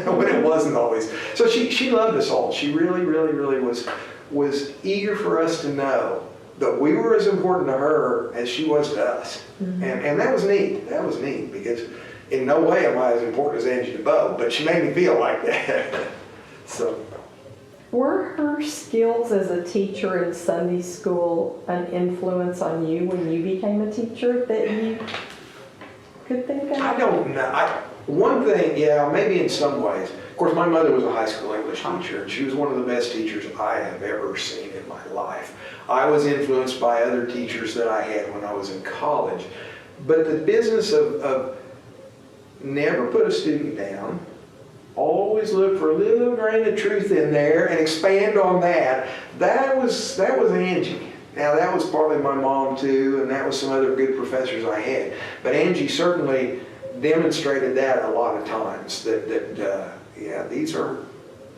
when it wasn't always. So she loved us all. She really, really, really was eager for us to know that we were as important to her as she was to us. Mm-hmm. And that was neat. That was neat because in no way am I as important as Angie Debo, but she made me feel like that. So, were her skills as a teacher in Sunday school an influence on you when you became a teacher that you could think of? I don't know. One thing, yeah, maybe in some ways. Of course, my mother was a high school English teacher, and she was one of the best teachers I have ever seen in my life. I was influenced by other teachers that I had when I was in college. But the business of never put a student down, always look for a little grain of truth in there and expand on that. That was Angie. Now that was partly my mom too, and that was some other good professors I had. But Angie certainly demonstrated that a lot of times.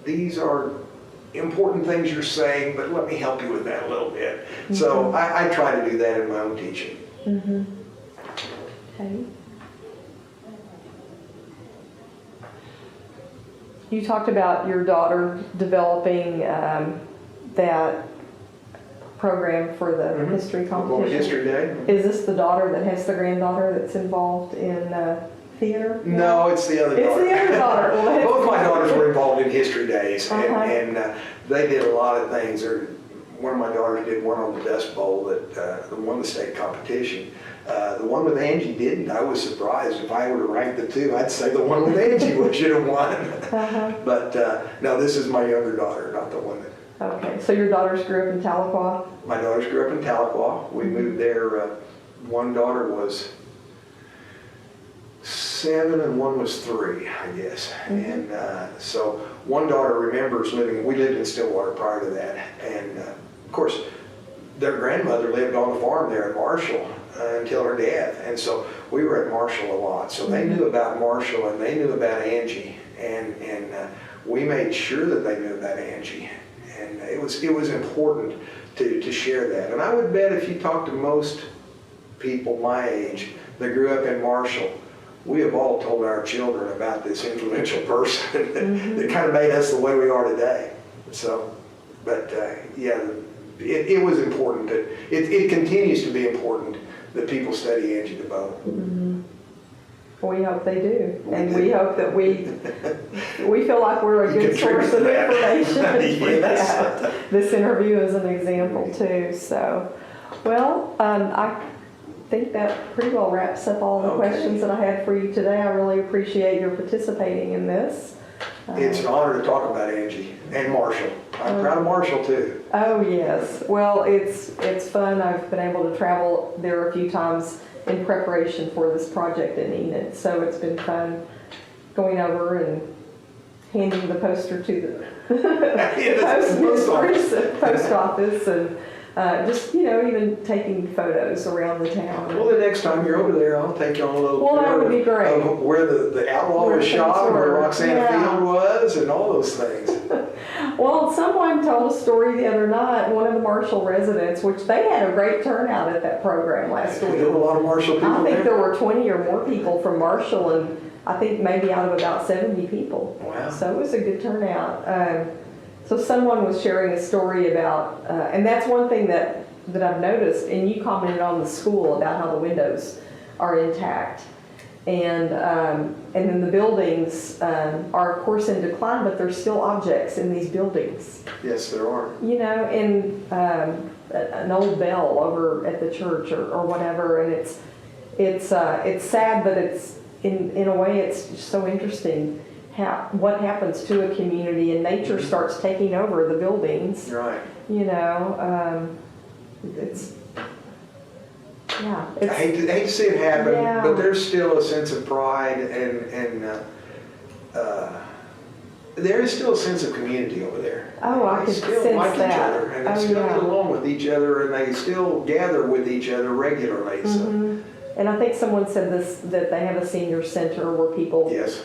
These are important things you're saying, but let me help you with that a little bit. Mm-hmm. So I try to do that in my own teaching. Mm-hmm. Okay. You talked about your daughter developing that program for the history competition. History Day. Is this the daughter that has the granddaughter that's involved in theater? No, it's the other daughter. It's the other daughter. Well, both my daughters were involved in History Days, and they did a lot of things. One of my daughters did one on the Dust Bowl that won the state competition. The one with Angie didn't. I was surprised. If I were to rank the two, I'd say the one with Angie should have won. But no, this is my younger daughter, not the one that... Okay, so your daughters grew up in Tahlequah? My daughters grew up in Tahlequah. We moved there. One daughter was 7 and one was 3, I guess. Mm-hmm. And so one daughter remembers we lived in Stillwater prior to that. And of course, their grandmother lived on the farm there in Marshall until her death. And so we were at Marshall a lot. So they knew about Marshall and they knew about Angie. And we made sure that they knew about Angie. And it was important to share that. And I would bet if you talk to most people my age that grew up in Marshall, we have all told our children about this influential person that kind of made us the way we are today. So, but it was important that it continues to be important that people study Angie Debo. Mm-hmm. We hope they do, and we hope that we feel like we're a good source of information for that. This interview is an example too. So, well, I think that pretty well wraps up all the questions that I had for you today. I really appreciate your participating in this. It's an honor to talk about Angie and Marshall. I'm proud of Marshall too. Oh yes, well it's fun. I've been able to travel there a few times in preparation for this project in Enid, so it's been fun going over and handing the poster to the post office and just, even taking photos around the town. Well, the next time you're over there, I'll take you on a little tour. Well, that would be great. Of where the Outlaw was shot, and where Roxanna Field was, and all those things. Well, someone told a story the other night, one of the Marshall residents, which they had a great turnout at that program last week. There were a lot of Marshall people I think there were 20 or more people from Marshall, and I think maybe out of about 70 people. Wow. So it was a good turnout. So someone was sharing a story about, and that's one thing that I've noticed, and you commented on the school about how the windows are intact. And then the buildings are of course in decline, but there's still objects in these buildings. Yes, there are. You know, and an old bell over at the church or whatever, and it's sad, but it's in a way it's just so interesting what happens to a community, and nature starts taking over the buildings. Right. You know, it's. Yeah, I hate to see it happen, Yeah. but there's still a sense of pride and there is still a sense of community over there. Oh, I They could still sense like that. each other, and they Oh, still yeah. get along with each other, and they still gather with each other regularly. So, Mhm. And I think someone said this, that they have a senior center where people, yes.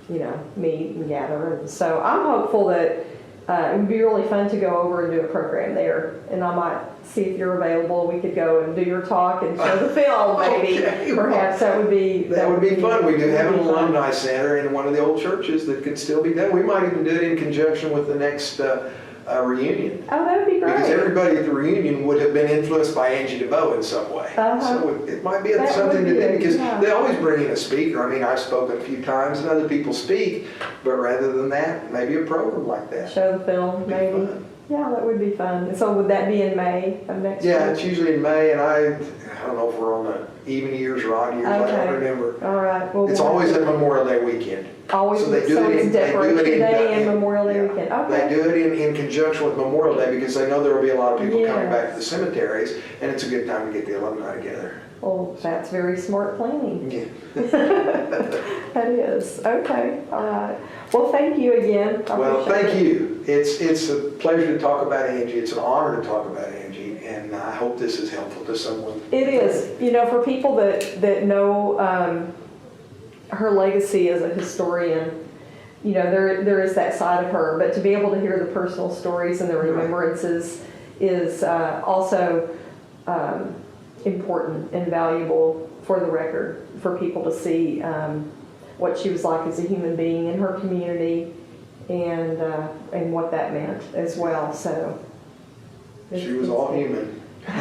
you know, meet and gather. And so I'm hopeful that it would be really fun to go over and do a program there. And I might see if you're available. We could go and do your talk and show the film, maybe. Okay. Perhaps that would be fun. We do have an fun. alumni center in one of the old churches that could still be done. We might even do it in conjunction with the next reunion. Oh, that would be great. Because everybody at the reunion would have been influenced by Angie Debo in some way. So it might be That something would to be do, it, because yeah. they always bring in a speaker. I mean, I've spoken a few times and other people speak, but rather than that, maybe a program like that. Show the film, Be maybe. fun. Yeah, that would be fun. And so would that be in May of next year? Yeah, it's usually in May, and I don't know if we're on the even years or odd years, I Okay. don't remember. All right. Well, It's always a Memorial Day weekend. Always, So they do it it's in- they do it Decoration in- Day and in- Memorial Day yeah. weekend. They Okay. do it in conjunction with Memorial Day because they know there will be a lot of people coming Yes. back to the cemeteries, and it's a good time to get the alumni together. Well, that's very smart planning. Yeah. That is. Okay. All right. Well, thank you again. I Well, appreciate thank it. you. It's a pleasure to talk about Angie. It's an honor to talk about Angie, and I hope this is helpful to someone. It is. You know, for people that know her legacy as a historian, you know, there is that side of her, but to be able to hear the personal stories and the remembrances is also important and valuable for the record, for people to see what she was like as a human being in her community and what that meant as well. So She was all human. all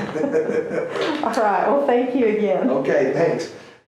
right. Well, thank you again. Okay, thanks.